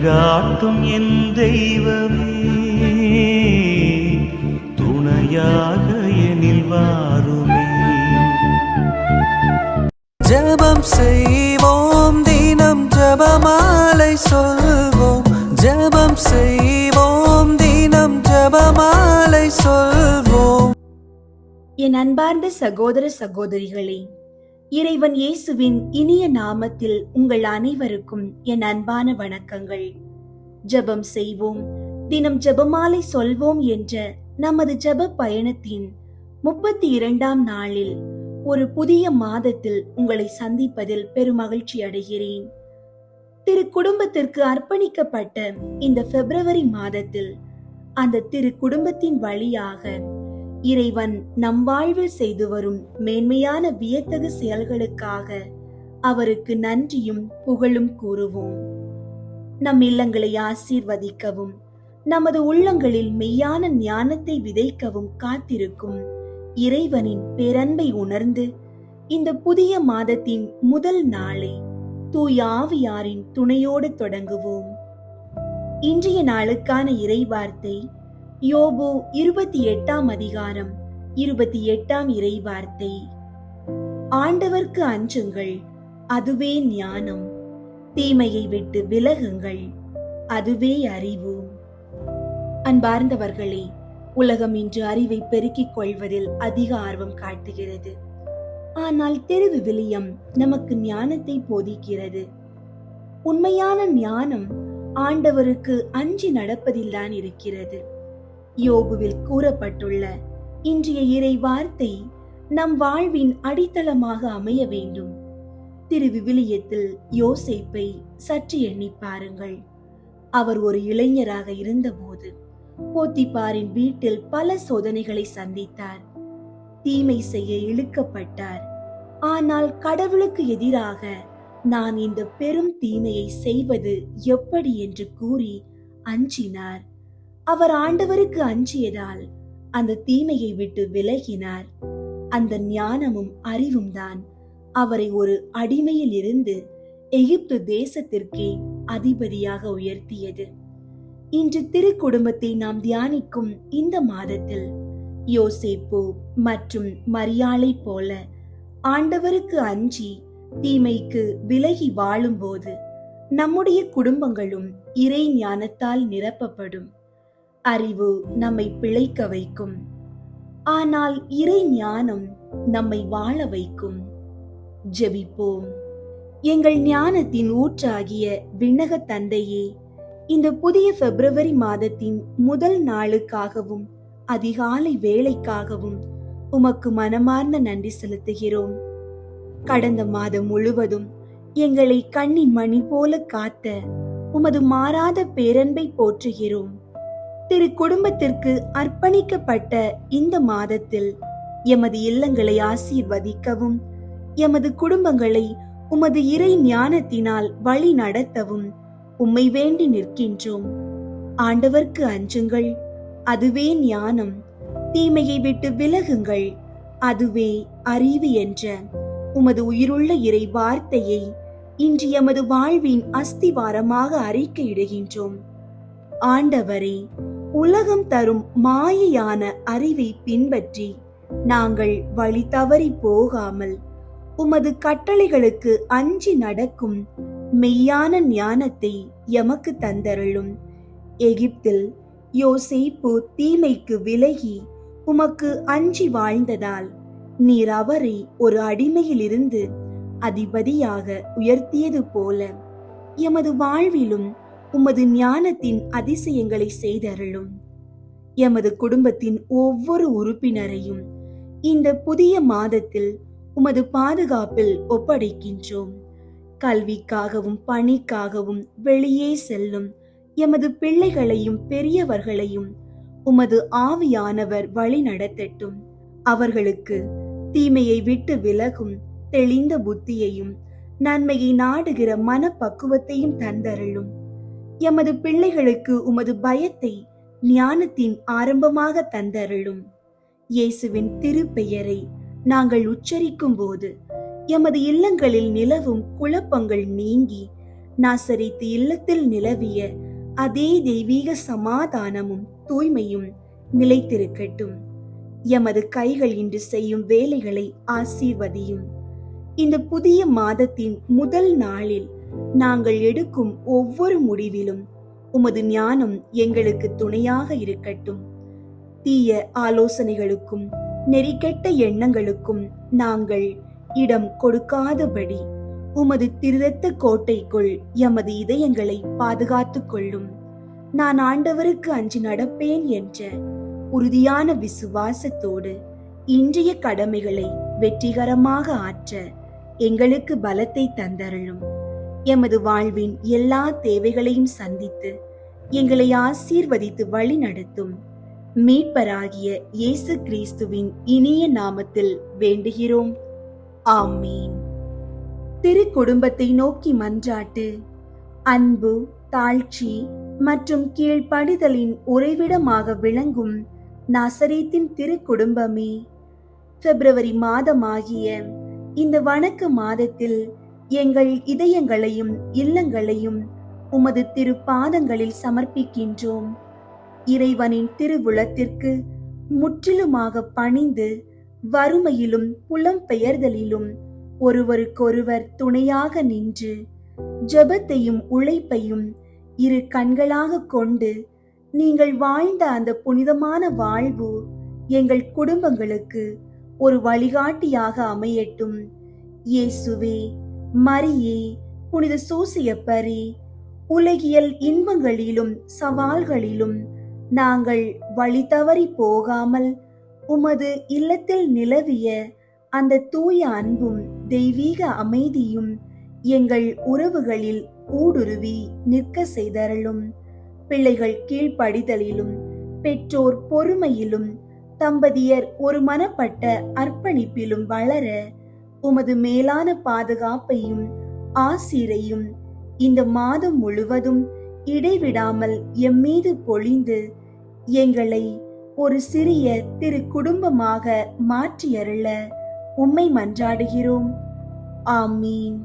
வழிகாட்டும் என் தெய்வமே, துணையாக எனில் வாருமே. ஜெபம் செய்வோம், தினம் ஜெபமாலை சொல்வோம். ஜெபம் செய்வோம், தினம் ஜெபமாலை சொல்வோம். என் அன்பார்ந்த சகோதர சகோதரிகளே, இறைவன் இயேசுவின் இனிய நாமத்தில் உங்கள் அனைவருக்கும் என் அன்பான வணக்கங்கள். ஜெபம் செய்வோம், தினம் ஜெபமாலை சொல்வோம் என்ற நமது ஜெப பயணத்தின் 32ஆம் நாளில் ஒரு புதிய மாதத்தில் உங்களை சந்திப்பதில் பெருமகிழ்ச்சி அடைகிறேன். திரு குடும்பத்திற்கு அர்ப்பணிக்கப்பட்ட இந்த பிப்ரவரி மாதத்தில் அந்த திரு குடும்பத்தின் வழியாக இறைவன் நம் வாழ்வில் செய்து வரும் மேன்மையான வியத்தகு செயல்களுக்காக அவருக்கு நன்றியும் புகழும் கூறுவோம். நம் இல்லங்களை ஆசீர்வதிக்கவும் நமது உள்ளங்களில் மெய்யான ஞானத்தை விதைக்கவும் காத்திருக்கும் இறைவனின் பேரன்பை உணர்ந்து இந்த புதிய மாதத்தின் முதல் நாளை தூய ஆவியாரின் துணையோடு தொடங்குவோம். இன்றைய நாளுக்கான இறைவார்த்தை யோபு 28ஆம் அதிகாரம் 28ஆம் இறைவார்த்தை. ஆண்டவர்க்கு அஞ்சுங்கள், அதுவே ஞானம். தீமையை விட்டு விலகுங்கள், அதுவே அறிவு. அன்பார்ந்தவர்களே, உலகம் இன்று அறிவை பெருக்கிக் கொள்வதில் அதிக ஆர்வம் காட்டுகிறது. ஆனால் திருவிவிலியம் நமக்கு ஞானத்தை போதிக்கிறது. உண்மையான ஞானம் ஆண்டவருக்கு அஞ்சி நடப்பதில்தான் இருக்கிறது. யோபுவில் கூறப்பட்டுள்ள இன்றைய இறை வார்த்தை நம் வாழ்வின் அடித்தளமாக அமைய வேண்டும். திருவிவிலியத்தில் யோசேப்பை சற்று எண்ணி பாருங்கள். அவர் ஒரு இளைஞராக இருந்தபோது போத்திபாரின் வீட்டில் பல சோதனைகளை சந்தித்தார். தீமை செய்ய இழுக்கப்பட்டார். ஆனால் கடவுளுக்கு எதிராக நான் இந்த பெரும் தீமையை செய்வது எப்படி என்று கூறி அஞ்சினார். அவர் ஆண்டவருக்கு அஞ்சியதால் அந்த தீமையை விட்டு விலகினார். அந்த ஞானமும் அறிவும் தான் அவரை ஒரு அடிமையில் இருந்து எகிப்து தேசத்திற்கே அதிபதியாக உயர்த்தியது. இன்று திரு குடும்பத்தை நாம் தியானிக்கும் இந்த மாதத்தில் யோசேப்பு மற்றும் மரியாளை போல ஆண்டவருக்கு அஞ்சி தீமைக்கு விலகி வாழும்போது நம்முடைய குடும்பங்களும் இறை ஞானத்தால் நிரப்பப்படும். அறிவு நம்மை பிழைக்க வைக்கும், ஆனால் இறை ஞானம் நம்மை வாழ வைக்கும். ஜெபிப்போம். எங்கள் ஞானத்தின் ஊற்றாகிய விண்ணக தந்தையே, இந்த புதிய பிப்ரவரி மாதத்தின் முதல் நாளுக்காகவும் அதிகாலை வேளைக்காகவும் உமக்கு மனமார்ந்த நன்றி செலுத்துகிறோம். கடந்த மாதம் முழுவதும் எங்களை கண்ணின் மணி போல காத்த உமது மாறாத பேரன்பை போற்றுகிறோம். திரு குடும்பத்திற்கு அர்ப்பணிக்கப்பட்ட இந்த மாதத்தில் எமது இல்லங்களை ஆசீர்வதிக்கவும் எமது குடும்பங்களை உமது இறை ஞானத்தினால் வழி நடத்தவும் உம்மை வேண்டி நிற்கின்றோம். ஆண்டவர்க்கு அஞ்சுங்கள், அதுவே ஞானம். தீமையை விட்டு விலகுங்கள், அதுவே அறிவு என்ற உமது உயிருள்ள இறை வார்த்தையை இன்று எமது வாழ்வின் அஸ்திவாரமாக அறிக்கையிடுகின்றோம். ஆண்டவரே, உலகம் தரும் மாயையான அறிவை பின்பற்றி நாங்கள் வழி தவறி போகாமல் உமது கட்டளைகளுக்கு அஞ்சி நடக்கும் மெய்யான ஞானத்தை எமக்கு தந்தருளும். எகிப்தில் யோசேப்பு தீமைக்கு விலகி உமக்கு அஞ்சி வாழ்ந்ததால் நீர் அவரை ஒரு அடிமையிலிருந்து அதிபதியாக உயர்த்தியது போல எமது வாழ்விலும் உமது ஞானத்தின் அதிசயங்களை செய்தருளும். எமது குடும்பத்தின் ஒவ்வொரு உறுப்பினரையும் இந்த புதிய மாதத்தில் உமது பாதுகாப்பில் ஒப்படைக்கின்றோம். கல்விக்காகவும் பணிக்காகவும் வெளியே செல்லும் எமது பிள்ளைகளையும் பெரியவர்களையும் உமது ஆவியானவர் வழி நடத்தட்டும். அவர்களுக்கு தீமையை விட்டு விலகும் தெளிந்த புத்தியையும் நன்மையை நாடுகிற மனப்பக்குவத்தையும் தந்தருளும். எமது பிள்ளைகளுக்கு உமது பயத்தை ஞானத்தின் ஆரம்பமாக தந்தருளும். இயேசுவின் திருப்பெயரை நாங்கள் உச்சரிக்கும் போது எமது இல்லங்களில் நிலவும் குழப்பங்கள் நீங்கி நாசரேத்து இல்லத்தில் நிலவிய அதே தெய்வீக சமாதானமும் தூய்மையும் நிலைத்திருக்கட்டும். எமது கைகள் இன்று செய்யும் வேலைகளை ஆசீர்வதியும். இந்த புதிய மாதத்தின் முதல் நாளில் நாங்கள் எடுக்கும் ஒவ்வொரு முடிவிலும் உமது ஞானம் எங்களுக்கு துணையாக இருக்கட்டும். தீய ஆலோசனைகளுக்கும் நெறிகெட்ட எண்ணங்களுக்கும் நாங்கள் இடம் கொடுக்காதபடி உமது திருரத்த கோட்டைக்குள் எமது இதயங்களை பாதுகாத்துக் கொள்ளும். நான் ஆண்டவருக்கு அஞ்சி நடப்பேன் என்ற உறுதியான விசுவாசத்தோடு இன்றைய கடமைகளை வெற்றிகரமாக ஆற்ற எங்களுக்கு பலத்தை தந்தருளும். எமது வாழ்வின் எல்லா தேவைகளையும் சந்தித்து எங்களை ஆசீர்வதித்து வழி நடத்தும் மீட்பராகிய இயேசு கிறிஸ்துவின் இனிய நாமத்தில் வேண்டுகிறோம். ஆமீன். திரு குடும்பத்தை நோக்கி மன்றாட்டு. அன்பு, தாழ்ச்சி மற்றும் கீழ்ப்படிதலின் உறைவிடமாக விளங்கும் நாசரேத்தின் திரு குடும்பமே, பிப்ரவரி மாதமாகிய இந்த வணக்க மாதத்தில் எங்கள் இதயங்களையும் இல்லங்களையும் உமது திரு பாதங்களில் சமர்ப்பிக்கின்றோம். இறைவனின் திருவுளத்திற்கு முற்றிலுமாக பணிந்து வறுமையிலும் புலம்பெயர்தலிலும் ஒருவருக்கொருவர் துணையாக நின்று ஜெபத்தையும் உழைப்பையும் இரு கண்களாக கொண்டு நீங்கள் வாழ்ந்த அந்த புனிதமான வாழ்வு எங்கள் குடும்பங்களுக்கு ஒரு வழிகாட்டியாக அமையட்டும். இயேசுவே, மரியே, புனித சூசியப்பரே, உலகியல் இன்பங்களிலும் சவால்களிலும் நாங்கள் வழி தவறி போகாமல் உமது இல்லத்தில் நிலவிய அந்த தூய அன்பும் தெய்வீக அமைதியும் எங்கள் உறவுகளில் ஊடுருவி நிற்க செய்தருளும். பிள்ளைகள் கீழ்ப்படிதலிலும் பெற்றோர் பொறுமையிலும் தம்பதியர் ஒரு மனப்பட்ட அர்ப்பணிப்பிலும் வளர உமது மேலான பாதுகாப்பையும் ஆசீரையும் இந்த மாதம் முழுவதும் இடைவிடாமல் எம்மீது பொழிந்து எங்களை ஒரு சிறிய திரு குடும்பமாக மாற்றியருள உம்மை மன்றாடுகிறோம். ஆமீன்.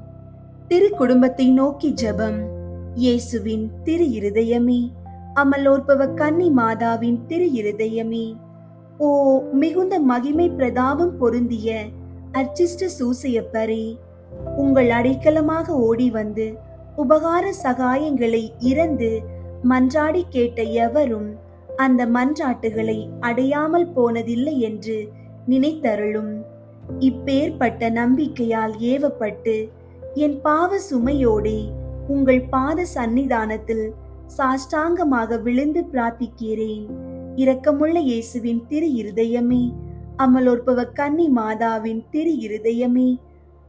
திரு குடும்பத்தை நோக்கி ஜெபம். இயேசுவின் திரு இருதயமே, அமலோற்பவ கன்னி மாதாவின் திரு இருதயமே, ஓ மிகுந்த மகிமை பிரதாபம் பொருந்திய அர்ச்சிஷ்ட சூசையப்பரே, உங்கள் அடைக்கலமாக ஓடி வந்து உபகார சகாயங்களை இறந்து மன்றாடி கேட்ட எவரும் அந்த மன்றாட்டுகளை அடையாமல் போனதில்லை என்று நினைத்தருளும். இப்பேற்பட்ட நம்பிக்கையால் ஏவப்பட்டு என் பாவ சுமையோடே உங்கள் பாத சந்நிதானத்தில் சாஷ்டாங்கமாக விழுந்து பிரார்த்திக்கிறேன். இரக்கமுள்ள இயேசுவின் திரு இருதயமே, அமலோற்பவ கன்னி மாதாவின் திரு இருதயமே,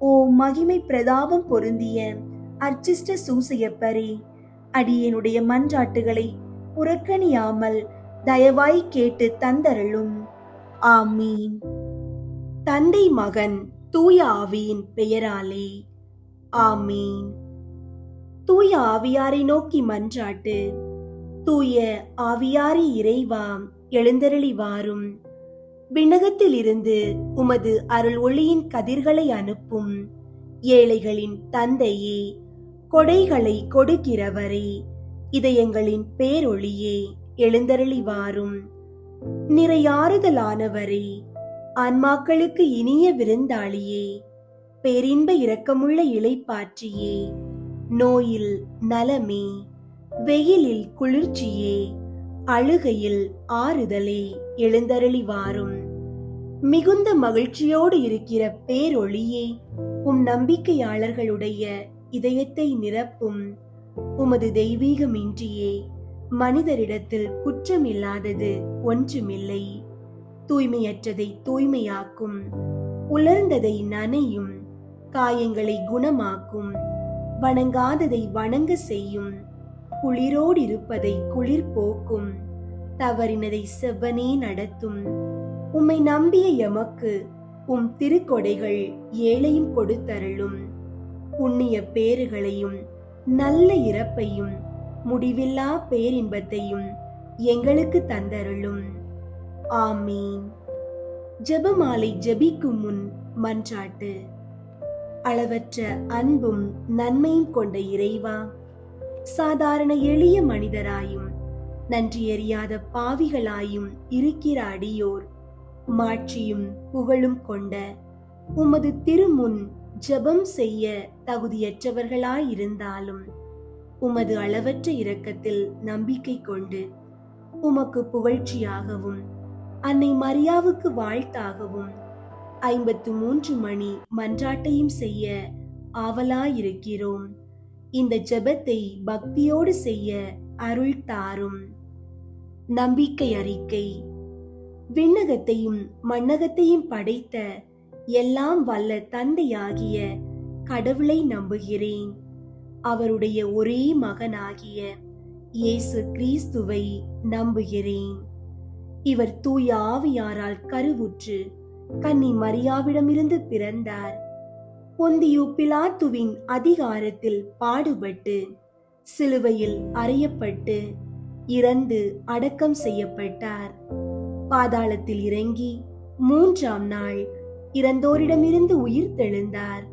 ஓ மகிமை பிரதாபம் பொருந்திய அர்ச்சிஷ்ட சூசையப்பரே, அடியேனுடைய மன்றாட்டுகளை புறக்கணியாமல் தயவாய் கேட்டு தந்தருளும். ஆமீன். தந்தை, மகன், தூய ஆவியின் பெயராலே ஆமீன். தூய ஆவியாரை நோக்கி மன்றாட்டு. தூய ஆவியாரி இறைவா, எழுந்தருளி வாரும். விண்ணகத்தில் இருந்து உமது அருள் ஒளியின் கதிர்களை அனுப்பும். ஏழைகளின் தந்தையே, கொடைகளை கொடுக்கிறவரே, இதயங்களின் பேரொளியே, எழுந்தருளி வாரும். நிறையாறுதலானவரே, ஆன்மாக்களுக்கு இனிய விருந்தாளியே, பேரின்ப இரக்கமுள்ள இளைப்பாற்றியே, நோயில் நலமே, வெயிலில் குளிர்ச்சியே, அழுகையில் ஆறுதலே, எழுந்தருளி வாரும். மிகுந்த மகிழ்ச்சியோடு இருக்கிற பேரொளியே, நம்பிக்கையாளர்களுடைய இதயத்தை நிரப்பும். உமது தெய்வீகமின்றியே மனிதரிடத்தில் குற்றமில்லாதது ஒன்றுமில்லை. தூய்மையற்றதை தூய்மையாக்கும், உலர்ந்ததை நனையும், காயங்களை குணமாக்கும், வணங்காததை வணங்க செய்யும், குளிரோடு இருப்பதை குளிர் போக்கும், தவறினதை செவ்வனே நடத்தும். உம்மை நம்பிய எமக்கு உம் திருக்கொடைகள் ஏழையும் கொடுத்தருளும். புண்ணிய பேறுகளையும் நல்ல இறப்பையும் முடிவில்லா பேரின்பத்தையும் எங்களுக்கு தந்தருளும். ஆமீன். ஜெபமாலை ஜெபிக்கும் முன் மன்றாட்டு. அளவற்ற அன்பும் நன்மையும் கொண்ட இறைவா, சாதாரண எளிய மனிதராயும் நன்றியறியாத பாவிகளாயும் இருக்கிற அடியோர் மாட்சியும் புகழும் கொண்ட உமது திருமுன் ஜெபம் செய்ய தகுதியற்றவர்களாயிருந்தாலும் உமது அளவற்ற இரக்கத்தில் நம்பிக்கை கொண்டு உமக்கு புகழ்ச்சியாகவும் அன்னை மரியாவுக்கு வாழ்த்தாகவும் 53 மணி மன்றாட்டையும் செய்ய ஆவலாயிருக்கிறோம். இந்த ஜெபத்தை பக்தியோடு செய்ய அருள் தாரும். நம்பிக்கை அறிக்கை. விண்ணகத்தையும் மண்ணகத்தையும் படைத்த எல்லாம் வல்ல தந்தையாகிய கடவுளை நம்புகிறேன். அவருடைய ஒரே மகனாகிய இயேசு கிறிஸ்துவை நம்புகிறேன். இவர் தூய ஆவியாரால் கருவுற்று கன்னி மரியாவிடமிருந்து பிறந்தார். பொந்தியு பிலாத்துவின் அதிகாரத்தில் பாடுபட்டு சிலுவையில் அறையப்பட்டு இறந்து அடக்கம் செய்யப்பட்டார். பாதாளத்தில் இறங்கி 3ஆம் நாள் இறந்தோரிடமிருந்து உயிர் தெழுந்தார்.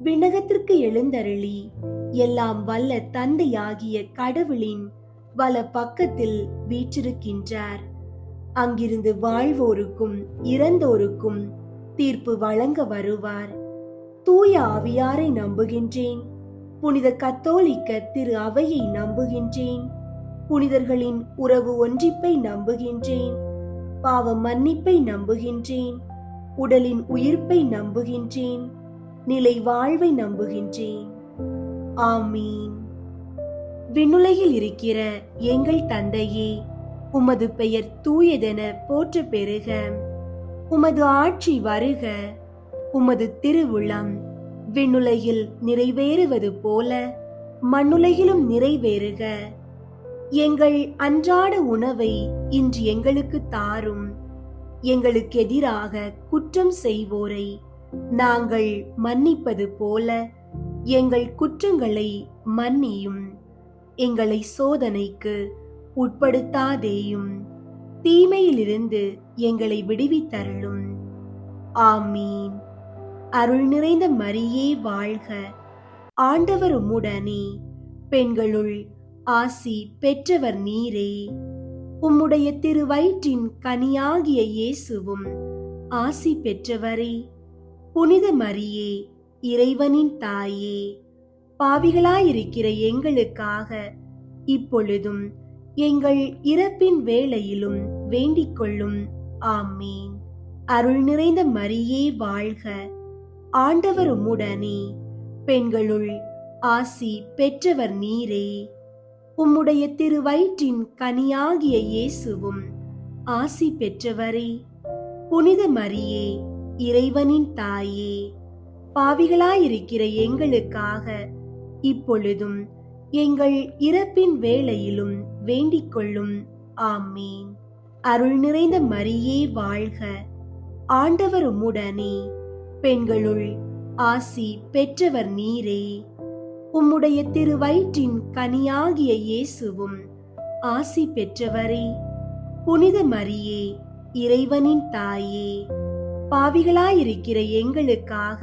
விண்ணகத்திற்கு எழுந்தருளி எல்லாம் வல்ல தந்தையாகிய கடவுளின் வல பக்கத்தில் வீற்றிருக்கின்றார். அங்கிருந்து வாழ்வோருக்கும் இறந்தோருக்கும் தீர்ப்பு வழங்க வருவார். தூய ஆவியாரை நம்புகின்றேன். புனித கத்தோலிக்க திரு அவையை நம்புகின்றேன். புனிதர்களின் உறவு ஒன்றிப்பை நம்புகின்றேன். பாவ மன்னிப்பை நம்புகின்றேன். உடலின் உயிர்ப்பை நம்புகின்றேன். நிலை வாழ்வை நம்புகின்றேன். ஆமீன். விண்ணுலகில் இருக்கிற எங்கள் தந்தையே, உமது பெயர் தூயதென போற்ற பெறுக. உமது ஆட்சி வருக. உமது திருவுளம் விண்ணுலகில் நிறைவேறுவது போல மண்ணுலகிலும் நிறைவேறுக. எங்கள் அன்றாட உணவை இன்று எங்களுக்கு தாரும். எங்களுக்கு எதிராக குற்றம் செய்வோரை நாங்கள் மன்னிப்பது போல எங்கள் குற்றங்களை மன்னியும். எங்களை சோதனைக்கு உட்படுத்தாதேயும், தீமையிலிருந்து எங்களை விடுவித்தருளும். ஆமீன். அருள் நிறைந்த மரியே வாழ்க. ஆண்டவர் உம்முடனே, பெண்களுள் ஆசி பெற்றவர் நீரே. உம்முடைய திருவயிற்றின் கனியாகிய இயேசுவும் ஆசி பெற்றவரே. புனித மரியே, இறைவனின் தாயே, பாவிகளாயிருக்கிற எங்களுக்காக இப்பொழுதும் எங்கள் இறப்பின் வேளையிலும் வேண்டிக் கொள்ளும். ஆமீன். அருள் நிறைந்த மரியே வாழ்க. ஆண்டவர் உம்முடனே, பெண்களுள் ஆசி பெற்றவர் நீரே. உம்முடைய திருவயிற்றின் கனியாகிய இயேசுவும் ஆசி பெற்றவரே. புனித மரியே, இறைவனின் தாயே, பாவிகளாயிருக்கிற எங்களுக்காக இப்பொழுதும் எங்கள் இறப்பின் வேளையிலும் வேண்டிக் கொள்ளும். ஆமீன். அருள் நிறைந்த மரியே வாழ்க. ஆண்டவர் உம்முடனே, பெண்களுள் ஆசி பெற்றவர் நீரே. உம்முடைய திருவயிற்றின் கனியாகிய இயேசுவும் ஆசி பெற்றவரே. புனித மரியே, இறைவனின் தாயே, பாவிகளாயிருக்கிற எங்களுக்காக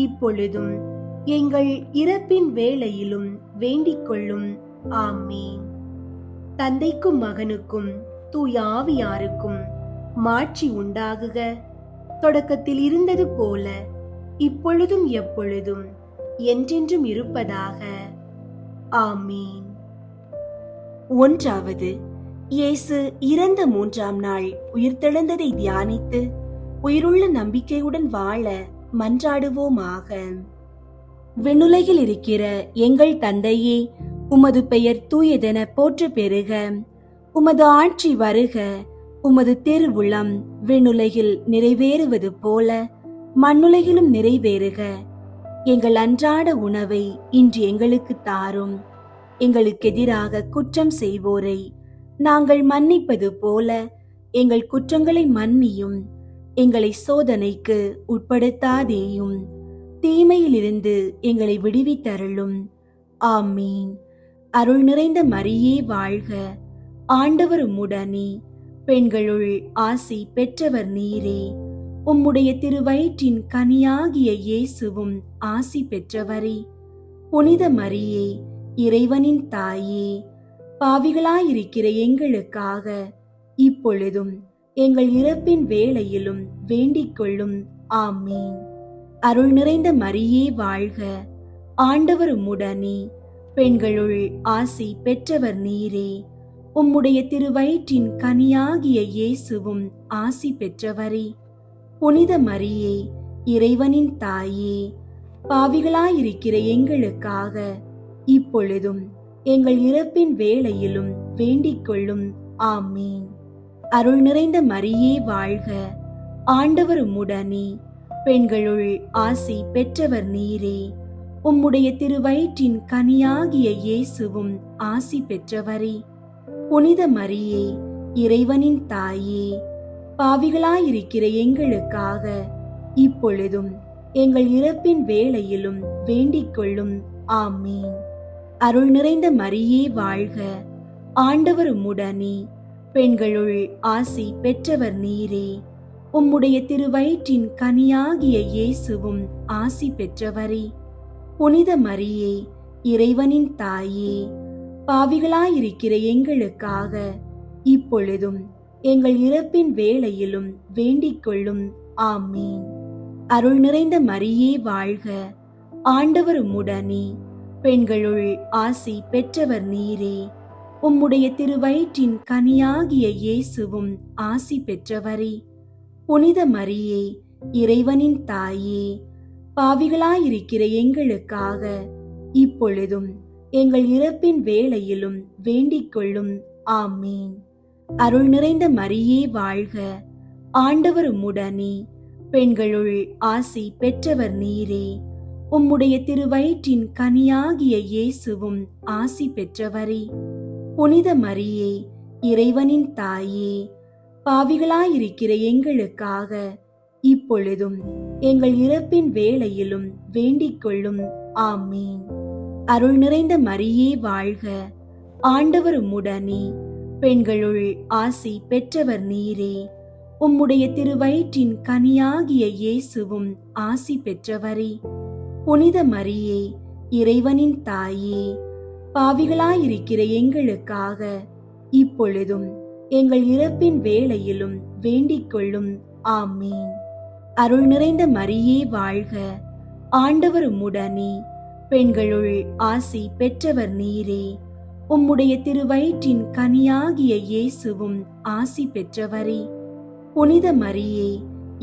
இப்பொழுதும் எங்கள் இறப்பின் வேளையிலும் வேண்டிக் கொள்ளும். ஆமீன். தந்தைக்கும் மகனுக்கும் தூய ஆவியாருக்கும் மாட்சி உண்டாகுக. தொடக்கத்தில் இருந்தது போல இப்பொழுதும் எப்பொழுதும் என்றென்றும் இருப்பதாக. ஆமீன். 1. இயேசு இறந்த 3ஆம் நாள் உயிர்த்தெழுந்ததை தியானித்து உயிருள்ள நம்பிக்கையுடன் வாழ மன்றாடுவோமாக. விண்ணுலகில் இருக்கிற எங்கள் தந்தையே, உமது பெயர் தூயதென போற்ற பெறுக. உமது ஆட்சி வருக. உமது திருவுளம் விண்ணுலகில் நிறைவேறுவது போல மண்ணுலகிலும் நிறைவேறுக. எங்கள் அன்றாட உணவை இன்று எங்களுக்கு தாரும். எங்களுக்கு எதிராக குற்றம் செய்வோரை நாங்கள் மன்னிப்பது போல எங்கள் குற்றங்களை மன்னியும். எங்களை சோதனைக்கு உட்படுத்தாதேயும், தீமையிலிருந்து எங்களை விடுவித்தருளும். ஆமீன். அருள் நிறைந்த மரியே வாழ்க. ஆண்டவர் உம்முடனே, பெண்களுள் ஆசி பெற்றவர் நீரே. உம்முடைய திருவயிற்றின் கனியாகிய இயேசுவும் ஆசி பெற்றவரே. புனித மரியே, இறைவனின் தாயே, பாவிகளாயிருக்கிற எங்களுக்காக இப்பொழுதும் எங்கள் இறப்பின் வேளையிலும் வேண்டிக் கொள்ளும். ஆமீன். அருள் நிறைந்த மரியே வாழ்க, ஆண்டவர் உம்முடனே, பெண்களுள் ஆசி பெற்றவர் நீரே. உம்முடைய திருவயிற்றின் கனியாகிய இயேசுவும் ஆசி பெற்றவரே. புனித மரியே, இறைவனின் தாயே, பாவிகளாயிருக்கிற எங்களுக்காக இப்பொழுதும் எங்கள் இறப்பின் வேளையிலும் வேண்டிக் கொள்ளும். ஆமீன். அருள் நிறைந்த மரியே வாழ்க, ஆண்டவர் உம்முடனே, பெண்களுள் ஆசி பெற்றவர் நீரே. உம்முடைய திருவயிற்றின் கனியாகிய இயேசுவும் ஆசி பெற்றவரே. புனித மரியே, இறைவனின் தாயே, பாவிகளாயிருக்கிற எங்களுக்காக இப்பொழுதும் எங்கள் இறப்பின் வேளையிலும் வேண்டிக் கொள்ளும். ஆமீன். அருள் நிறைந்த மரியே வாழ்க, ஆண்டவர் உம்முடனே, பெண்களுள் ஆசி பெற்றவர் நீரே. உம்முடைய திருவயிற்றின் கனியாகிய இயேசுவும் ஆசி பெற்றவரே. புனித மரியே, இறைவனின் தாயே, பாவிகளாயிருக்கிற எங்களுக்காக இப்பொழுதும் எங்கள் இறப்பின் வேளையிலும் வேண்டிக் கொள்ளும். ஆமீன். அருள் நிறைந்த மரியே வாழ்க, ஆண்டவர் உம்முடனே, பெண்களுள் ஆசி பெற்றவர் நீரே. உம்முடைய திருவயிற்றின் கனியாகிய இயேசுவும் ஆசி பெற்றவரே. புனித மரியே, இறைவனின் தாயே, பாவிகளாயிருக்கிற எங்களுக்காக இப்பொழுதும் எங்கள் இறப்பின் வேளையிலும் வேண்டிக் கொள்ளும். ஆமீன். அருள் நிறைந்த மரியே வாழ்க, ஆண்டவர் உம்முடனே, பெண்களுள் ஆசி பெற்றவர் நீரே. உம்முடைய திருவயிற்றின் கனியாகிய இயேசுவும் ஆசி பெற்றவரே. புனித மரியே, இறைவனின் தாயே, பாவிகளாயிருக்கிற எங்களுக்காக இப்பொழுதும் எங்கள் இறப்பின் வேளையிலும் வேண்டிக் கொள்ளும். ஆமீன். அருள் நிறைந்த மரியே வாழ்க, ஆண்டவர் உம்முடனே, பெண்களுள் ஆசி பெற்றவர் நீரே. உம்முடைய திருவயிற்றின் கனியாகிய இயேசுவும் ஆசி பெற்றவரே. புனித மரியே, இறைவனின் தாயே, பாவிகளாயிருக்கிற எங்களுக்காக இப்பொழுதும் எங்கள் இறப்பின் வேளையிலும் வேண்டிக் கொள்ளும். ஆமீன். அருள் நிறைந்த மரியே வாழ்க, ஆண்டவர் உம்முடனே, பெண்களுள் ஆசி பெற்றவர் நீரே. உம்முடைய திருவயிற்றின் கனியாகிய இயேசுவும் ஆசி பெற்றவரே. புனித மரியே,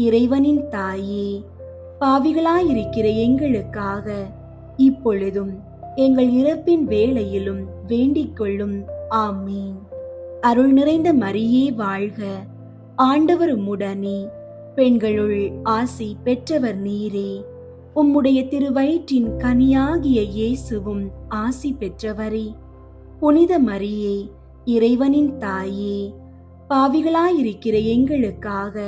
இறைவனின் தாயே, பாவிகளாயிருக்கிற எங்களுக்காக இப்பொழுதும் எங்கள் இறப்பின் வேளையிலும் வேண்டிக் கொள்ளும். ஆமீன். அருள் நிறைந்த மரியே வாழ்க, ஆண்டவர் உம்முடனே, பெண்களுள் ஆசி பெற்றவர் நீரே. உம்முடைய திருவயிற்றின் கனியாகிய இயேசுவும் ஆசி பெற்றவரே. புனித மரியே, இறைவனின் தாயே, பாவிகளாயிருக்கிற எங்களுக்காக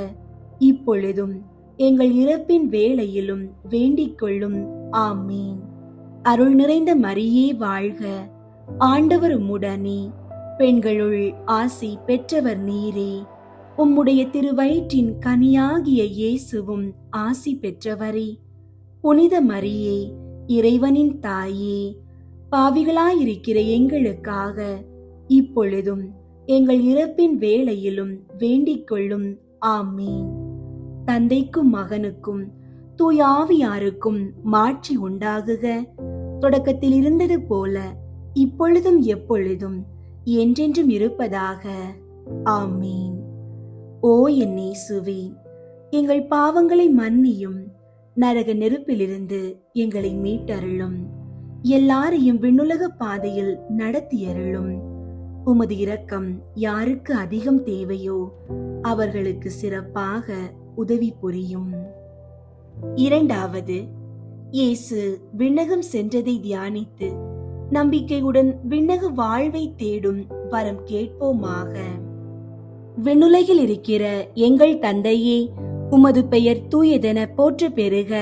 இப்பொழுதும் எங்கள் இறப்பின் வேளையிலும் வேண்டிக் கொள்ளும். ஆமீன். அருள் நிறைந்த மரியே வாழ்க, ஆண்டவர் உம்முடனே, பெண்களுள் ஆசி பெற்றவர் நீரே. உம்முடைய திருவயிற்றின் கனியாகிய இயேசுவும் ஆசி பெற்றவரே. புனித மரியே, இறைவனின் தாயே, பாவிகளாயிருக்கிற எங்களுக்காக இப்பொழுதும் எங்கள் இறப்பின் வேளையிலும் வேண்டிக் கொள்ளும். ஆமீன். தந்தைக்கும் மகனுக்கும் தூய ஆவியாருக்கும் மாட்சி உண்டாகுக. தொடக்கத்தில் இருந்தது போல இப்பொழுதும் எப்பொழுதும் என்றென்றும் இருப்பதாக. ஆமீன். ஓ என் இயேசுவே, எங்கள் பாவங்களை மன்னியும், நரக நெருப்பிலிருந்து எங்களை மீட்டருளும், எல்லாரையும் விண்ணுலக பாதையில் நடத்தியருளும். உமது இரக்கம் யாருக்கு அதிகம் தேவையோ அவர்களுக்கு சிறப்பாக உதவி புரியும். இரண்டாவது, இயேசு விண்ணகம் சென்றதை தியானித்து நம்பிக்கையுடன் விண்ணக வாழ்வை தேடும் வரம் கேட்போமாக. விண்ணுலகில் இருக்கிற எங்கள் தந்தையே, உமது பெயர் தூயதென போற்ற பெறுக.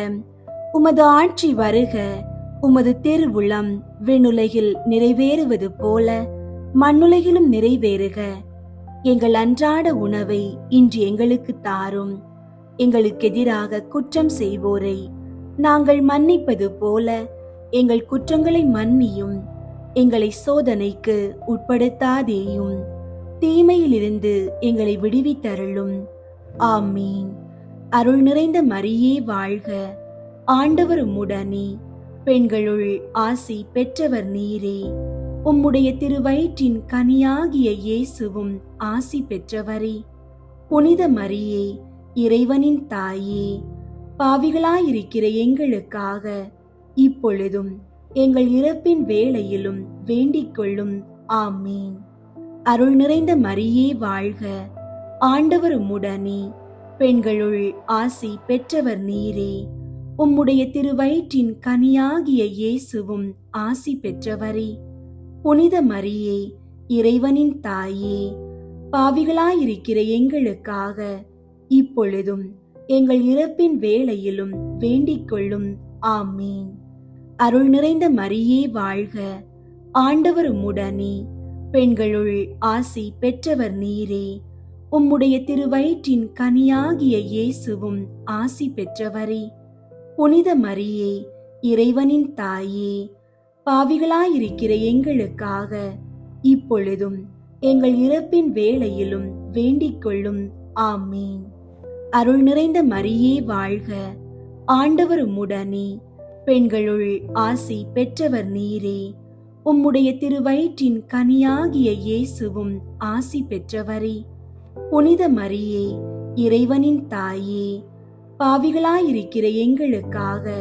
உமது ஆட்சி வருக. உமது திருவுளம் விண்ணுலகில் நிறைவேறுவது போல மண்ணுலகிலும் நிறைவேறுக. எங்கள் அன்றாட உணவை இன்று எங்களுக்கு தாரும். எங்களுக்கு எதிராக குற்றம் செய்வோரை நாங்கள் மன்னிப்பது போல எங்கள் குற்றங்களை மன்னியும். எங்களை சோதனைக்கு உட்படுத்தாதேயும், தீமையிலிருந்து எங்களை விடுவித்தருளும். ஆமீன். அருள் நிறைந்த மரியே வாழ்க, ஆண்டவர் உம்முடனே, பெண்களுள் ஆசி பெற்றவர் நீரே. உம்முடைய திருவயிற்றின் கனியாகிய இயேசுவும் ஆசி பெற்றவரே. புனித மரியே, இறைவனின் தாயே, பாவிகளாயிருக்கிற எங்களுக்காக இப்பொழுதும் எங்கள் இறப்பின் வேளையிலும் வேண்டிக் கொள்ளும். ஆமீன். அருள் நிறைந்த மரியே வாழ்க, ஆண்டவர் உம்முடனே, பெண்களுள் ஆசி பெற்றவர் நீரே. உம்முடைய திருவயிற்றின் கனியாகிய இயேசுவும் ஆசி பெற்றவரே. புனித மரியே, இறைவனின் தாயே, பாவிகளாயிருக்கிற எங்களுக்காக இப்பொழுதும் எங்கள் இறப்பின் வேளையிலும் வேண்டிக் கொள்ளும். ஆமீன். அருள் நிறைந்த மரியே வாழ்க, ஆண்டவர் உம்முடனே, பெண்களுள் ஆசி பெற்றவர் நீரே. உம்முடைய திருவயிற்றின் கனியாகிய இயேசுவும் ஆசி பெற்றவரே. புனித மரியே, இறைவனின் தாயே, பாவிகளாயிருக்கிற எங்களுக்காக இப்பொழுதும் எங்கள் இறப்பின் வேளையிலும் வேண்டிக் கொள்ளும். ஆமீன். அருள் நிறைந்த மரியே வாழ்க, ஆண்டவர் உம்முடனே, பெண்களுள் ஆசி பெற்றவர் நீரே. உம்முடைய திருவயிற்றின் கனியாகிய இயேசுவும் ஆசி பெற்றவரே. புனித மரியே, இறைவனின் தாயே, பாவிகளாயிருக்கிற எங்களுக்காக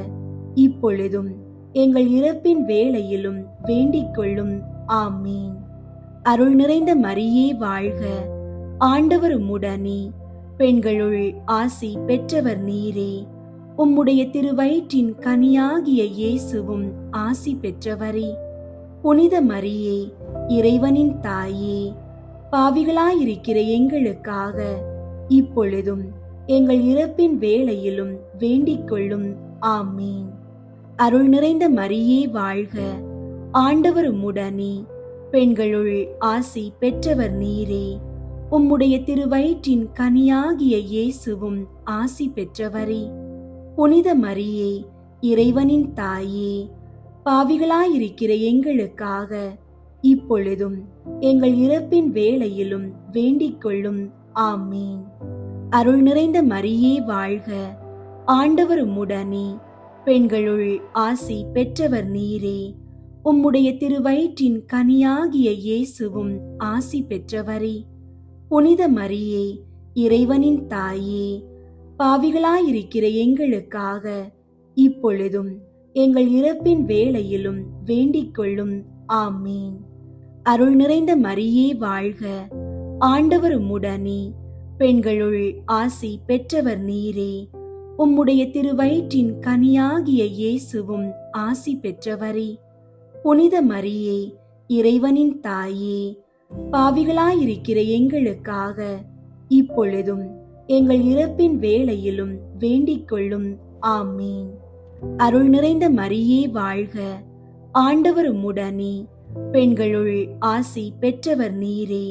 இப்பொழுதும் எங்கள் இறப்பின் வேளையிலும் வேண்டிக் கொள்ளும். ஆமீன். அருள் நிறைந்த மரியே வாழ்க, ஆண்டவர் உம்முடனே, பெண்களுள் ஆசி பெற்றவர் நீரே. உம்முடைய திருவயிற்றின் கனியாகிய இயேசுவும் ஆசி பெற்றவரே. புனித மரியே, இறைவனின் தாயே, பாவிகளாயிருக்கிற எங்களுக்காக இப்பொழுதும் எங்கள் இறப்பின் வேளையிலும் வேண்டிக் கொள்ளும். ஆமீன். அருள் நிறைந்த மரியே வாழ்க, ஆண்டவர் உம்முடனே, பெண்களுள் ஆசி பெற்றவர் நீரே. உம்முடைய திருவயிற்றின் கனியாகிய இயேசுவும் ஆசி பெற்றவரே. புனித மரியே, இறைவனின் தாயே, பாவிகளாயிருக்கிற எங்களுக்காக இப்பொழுதும் எங்கள் இறப்பின் வேளையிலும் வேண்டிக் கொள்ளும். ஆமீன். அருள் நிறைந்த மரியே வாழ்க, ஆண்டவர் உம்முடனே, பெண்களுள் ஆசி பெற்றவர் நீரே. உம்முடைய திருவயிற்றின் கனியாகிய இயேசுவும் ஆசி பெற்றவரே. புனித மரியே, இறைவனின் தாயே, பாவிகளாயிருக்கிற எங்களுக்காக இப்பொழுதும் எங்கள் இறப்பின் வேளையிலும் வேண்டிக் கொள்ளும். ஆமீன். அருள் நிறைந்த மரியே வாழ்க, ஆண்டவர் உம்முடனே, பெண்களுள் ஆசி பெற்றவர் நீரே. உம்முடைய திருவயிற்றின் கனியாகிய இயேசுவும் ஆசி பெற்றவரே. புனித மரியே, இறைவனின் தாயே, பாவிகளாயிருக்கிற எங்களுக்காக இப்பொழுதும் எங்கள் இறப்பின் வேளையிலும் வேண்டிக் கொள்ளும். ஆமீன். அருள் நிறைந்த மரியே வாழ்க, ஆண்டவர் உம்முடனே, பெண்களுள் ஆசி பெற்றவர் நீரே.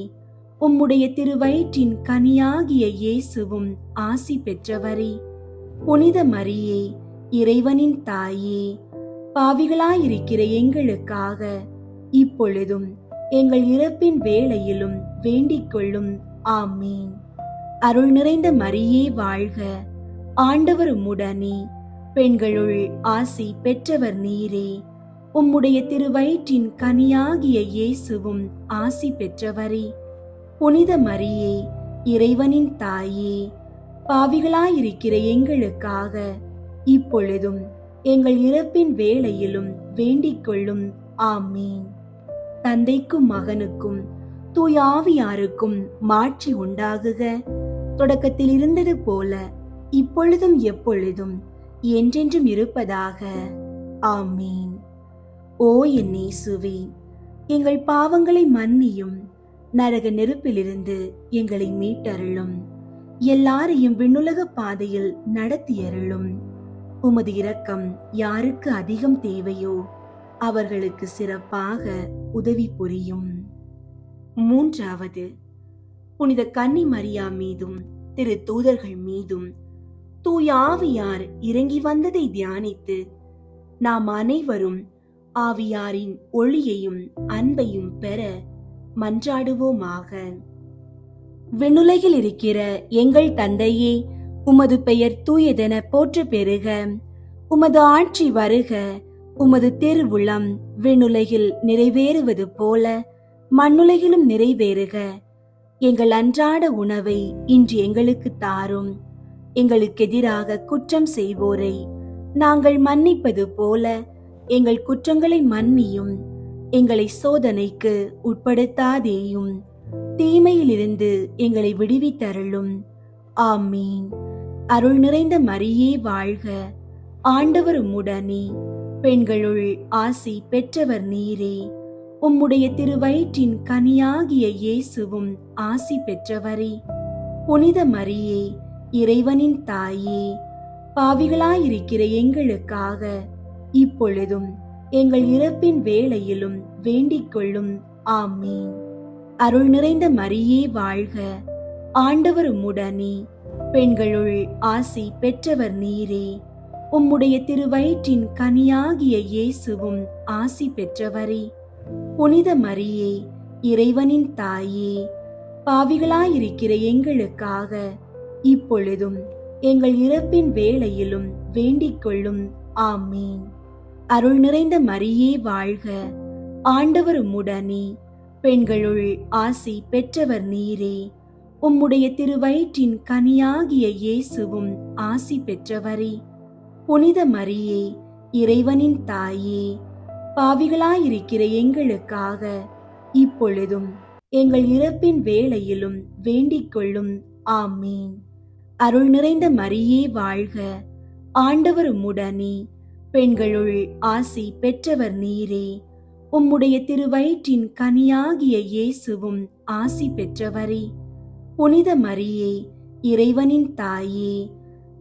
உம்முடைய திருவயிற்றின் கனியாகிய இயேசுவும் ஆசி பெற்றவரே. புனித மரியே, இறைவனின் தாயே, பாவிகளாயிருக்கிற எங்களுக்காக இப்பொழுதும் எங்கள் இறப்பின் வேளையிலும் வேண்டிக் கொள்ளும். ஆமீன். அருள் நிறைந்த மரியே வாழ்க, ஆண்டவர் உம்முடனே, பெண்களுள் ஆசி பெற்றவர் நீரே. உம்முடைய திருவயிற்றின் கனியாகிய இயேசுவும் ஆசி பெற்றவரே. புனித மரியே, இறைவனின் தாயே, பாவிகளாயிருக்கிற எங்களுக்காக இப்பொழுதும் எங்கள் இறப்பின் வேளையிலும் வேண்டிக் கொள்ளும். ஆமீன். தந்தைக்கும் மகனுக்கும் தூய ஆவியாருக்கும் மாட்சி உண்டாகுக. தொடக்கத்தில் இருந்தது போல இப்பொழுதும் எப்பொழுதும் என்றென்றும் இருப்பதாக. ஆமீன். ஓ என் இயேசுவே, எங்கள் பாவங்களை மன்னியும், நரக நெருப்பிலிருந்து எங்களை மீட்டருளும், எல்லாரையும் விண்ணுலக பாதையில் நடத்தியருளும். உமது இரக்கம் யாருக்கு அதிகம் தேவையோ அவர்களுக்கு சிறப்பாக உதவி புரியும். மூன்றாவது, புனித கன்னி மரியா மீதும் திரு தூதர்கள் மீதும் தூய ஆவியார் இறங்கி வந்ததை தியானித்து நாம் அனைவரும் ஆவியாரின் ஒளியையும் அன்பையும் பெற மன்றாடுவோமாக. விண்ணுலகில் இருக்கிற எங்கள் தந்தையே, உமது பெயர் தூயதென போற்ற பெறுக. உமது ஆட்சி வருக. உமது திருவுளம் விண்ணுலகில் நிறைவேறுவது போல மண்ணுலகிலும் நிறைவேறுக. எங்கள் அன்றாட உணவை இன்று எங்களுக்கு தாரும். எங்களுக்கு எதிராக குற்றம் செய்வோரை நாங்கள் மன்னிப்பது போல எங்கள் குற்றங்களை மன்னியும். எங்களை சோதனைக்கு உட்படுத்தாதேயும், தீமையிலிருந்து எங்களை விடுவித்தருளும். ஆமீன். அருள் நிறைந்த மரியே வாழ்க. ஆண்டவர் உம்முடனே, பெண்களுள் ஆசி பெற்றவர் நீரே. உம்முடைய திருவயிற்றின் கனியாகிய இயேசுவும் ஆசி பெற்றவரே. புனித மரியே, இறைவனின் தாயே, பாவிகளாயிருக்கிற எங்களுக்காக இப்பொழுதும் எங்கள் இறப்பின் வேளையிலும் வேண்டிக் கொள்ளும். ஆமீன். அருள் நிறைந்த மரியே வாழ்க. ஆண்டவர் உம்முடனே, பெண்களுள் ஆசி பெற்றவர் நீரே. உம்முடைய திருவயிற்றின் கனியாகிய இயேசுவும் ஆசி பெற்றவரே. புனித மரியே, இறைவனின் தாயே, பாவிகளாயிருக்கிற எங்களுக்காக இப்பொழுதும் எங்கள் இறப்பின் வேளையிலும் வேண்டிக் கொள்ளும். ஆமீன். அருள் நிறைந்த மரியே வாழ்க. ஆண்டவர் உம்முடனே, பெண்களுள் ஆசி பெற்றவர் நீரே. உம்முடைய திருவயிற்றின் கனியாகிய இயேசுவும் ஆசி பெற்றவரே. புனித மரியே, இறைவனின் தாயே, பாவிகளாயிருக்கிற எங்களுக்காக இப்பொழுதும் எங்கள் இறப்பின் வேளையிலும் வேண்டிக் கொள்ளும். ஆமீன். அருள் நிறைந்த மரியே வாழ்க. ஆண்டவர் உம்முடனே, பெண்களுள் ஆசி பெற்றவர் நீரே. உம்முடைய திருவயிற்றின் கனியாகிய இயேசுவும் ஆசி பெற்றவரே. புனித மரியே, இறைவனின் தாயே,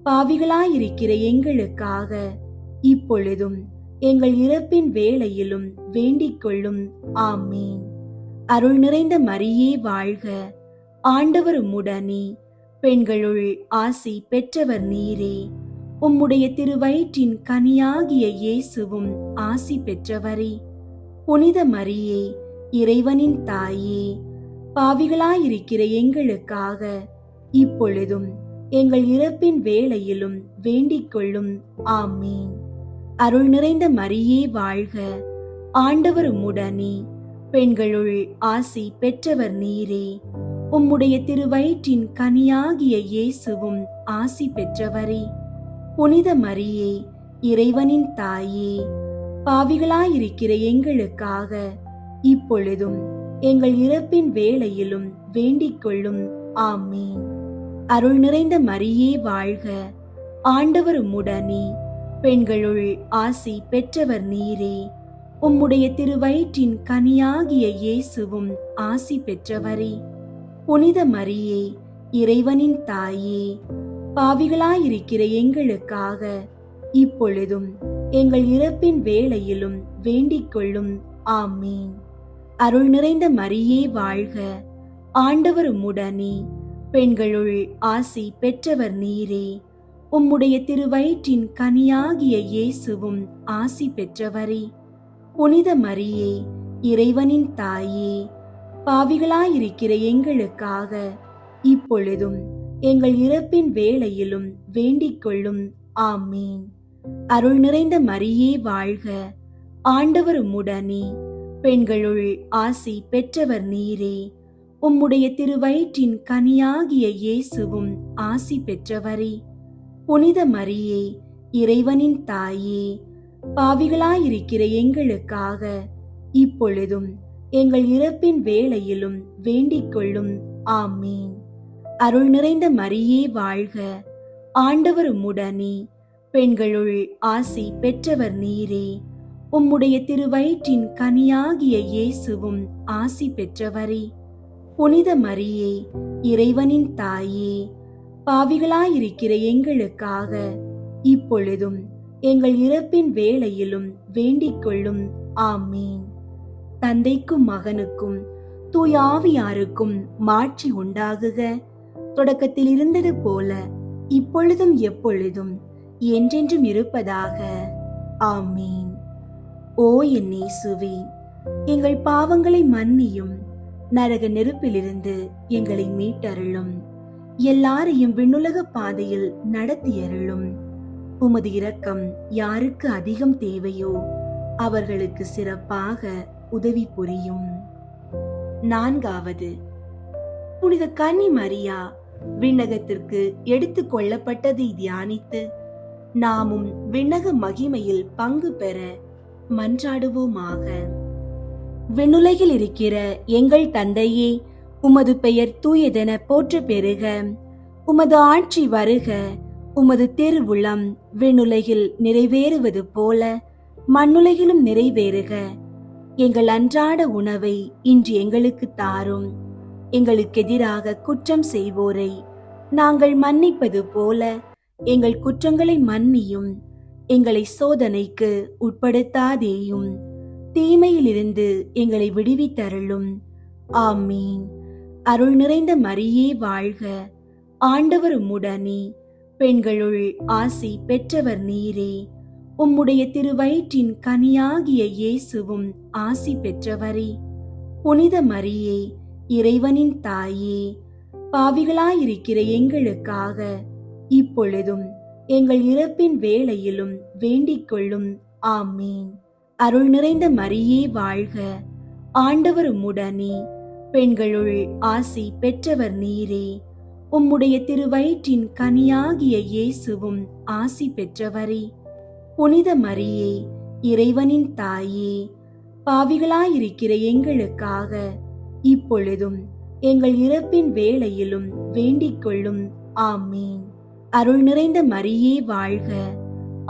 பாவிகளாயிருக்கிற எங்களுக்காக இப்பொழுதும் எங்கள் இறப்பின் வேளையிலும் வேண்டிக் கொள்ளும். ஆமீன். அருள் நிறைந்த மரியே வாழ்க. ஆண்டவர் உம்முடனே, பெண்களுள் ஆசி பெற்றவர் நீரே. உம்முடைய திருவயிற்றின் கனியாகிய இயேசுவும் ஆசி பெற்றவரே. புனித மரியே, இறைவனின் தாயே, பாவிகளாயிருக்கிற எங்களுக்காக இப்பொழுதும் எங்கள் இறப்பின் வேளையிலும் வேண்டிக் கொள்ளும். ஆமீன். அருள் நிறைந்த மரியே வாழ்க. ஆண்டவர் உம்முடனே, பெண்களுள் ஆசி பெற்றவர் நீரே. உம்முடைய திருவயிற்றின் கனியாகிய இயேசுவும் ஆசி பெற்றவரே. புனித மரியே, இறைவனின் தாயே, பாவிகளாயிருக்கிற எங்களுக்காக இப்பொழுதும் எங்கள் இறப்பின் வேளையிலும் வேண்டிக் கொள்ளும். ஆமீன். அருள் நிறைந்த மரியே வாழ்க. ஆண்டவர் உம்முடனே, பெண்களுள் ஆசி பெற்றவர் நீரே. உம்முடைய திருவயிற்றின் கனியாகிய இயேசுவும் ஆசி பெற்றவரே. புனித மரியே, இறைவனின் தாயே, பாவிகளாயிருக்கிற எங்களுக்காக இப்பொழுதும் எங்கள் இறப்பின் வேளையிலும் வேண்டிக் கொள்ளும். ஆமீன். அருள் நிறைந்த மரியே வாழ்க. ஆண்டவர் உம்முடனே, பெண்களுள் ஆசி பெற்றவர் நீரே. உம்முடைய திருவயிற்றின் கனியாகிய இயேசுவும் ஆசி பெற்றவரே. புனித மரியே, இறைவனின் தாயே, பாவிகளாயிருக்கிற எங்களுக்காக இப்பொழுதும் எங்கள் இறப்பின் வேளையிலும் வேண்டிக் கொள்ளும். ஆமீன். அருள் நிறைந்த மரியே வாழ்க. ஆண்டவர் உம்முடனே, பெண்களுள் ஆசி பெற்றவர் நீரே. உம்முடைய திருவயிற்றின் கனியாகிய இயேசுவும் ஆசி பெற்றவரே. புனித மரியே, இறைவனின் தாயே, பாவிகளாயிருக்கிற எங்களுக்காக இப்பொழுதும் எங்கள் இறப்பின் வேளையிலும் வேண்டிக் கொள்ளும். ஆமீன். அருள் நிறைந்த மரியே வாழ்க. ஆண்டவர் உம்முடனே, பெண்களுள் ஆசி பெற்றவர் நீரே. உம்முடைய திருவயிற்றின் கனியாகிய இயேசுவும் ஆசி பெற்றவரே. புனித மரியே, இறைவனின் தாயே, பாவிகளாயிருக்கிற எங்களுக்காக இப்பொழுதும் எங்கள் இறப்பின் வேளையிலும் வேண்டிக் கொள்ளும். ஆமீன். தந்தைக்கும் மகனுக்கும் தூய ஆவியாருக்கும் மாட்சி உண்டாகுக. தொடக்கத்தில் இருந்தது போல இப்பொழுதும் எப்பொழுதும் என்றென்றும் இருப்பதாக. ஆமீன். ஓ என் இயேசுவே, எங்கள் பாவங்களை மன்னியும், நரக நெருப்பிலிருந்து எங்களை மீட்டருளும், எல்லாரையும் விண்ணுலக பாதையில் நடத்தியருளும். உமது இரக்கம் யாருக்கு அதிகம் தேவையோ அவர்களுக்கு சிறப்பாக உதவி புரியும். 4வது, புனித கன்னி மரியா விண்ணகத்திற்கு எடுத்துக் கொள்ளப்பட்டதை தியானித்து நாமும் விண்ணக மகிமையில் பங்கு பெற மன்றாடுவோமாக. விண்ணுலகில் இருக்கிற எங்கள் தந்தையே, உமது பெயர் தூயதென போற்ற பெறுக. உமது ஆட்சி வருக. உமது திருவுளம் விண்ணுலகில் நிறைவேறுவது போல மண்ணுலகிலும் நிறைவேறுக. எங்கள் அன்றாட உணவை இன்று எங்களுக்கு தாரும். எங்களுக்கு எதிராக குற்றம் செய்வோரை நாங்கள் மன்னிப்பது போல எங்கள் குற்றங்களை மன்னியும். எங்களை சோதனைக்கு உட்படுத்தாதேயும், தீமையிலிருந்து எங்களை விடுவித்தருளும். ஆமீன். அருள் நிறைந்த மரியே வாழ்க. ஆண்டவர் உம்முடனே, பெண்களுள் ஆசி பெற்றவர் நீரே. உம்முடைய திருவயிற்றின் கனியாகிய இயேசுவும் ஆசி பெற்றவரே. புனித மரியே, இறைவனின் தாயே, பாவிகளாயிருக்கிற எங்களுக்காக இப்பொழுதும் எங்கள் இறப்பின் வேளையிலும் வேண்டிக் கொள்ளும். ஆமீன். அருள் நிறைந்த மரியே வாழ்க. ஆண்டவர் உம்முடனே, பெண்களுள் ஆசி பெற்றவர் நீரே. உம்முடைய திருவயிற்றின் கனியாகிய இயேசுவும் ஆசி பெற்றவரே. புனித மரியே, இறைவனின் தாயே, பாவிகளாயிருக்கிற எங்களுக்காக இப்பொழுதும் எங்கள் இறப்பின் வேளையிலும் வேண்டிக் கொள்ளும். ஆமீன். அருள் நிறைந்த மரியே வாழ்க.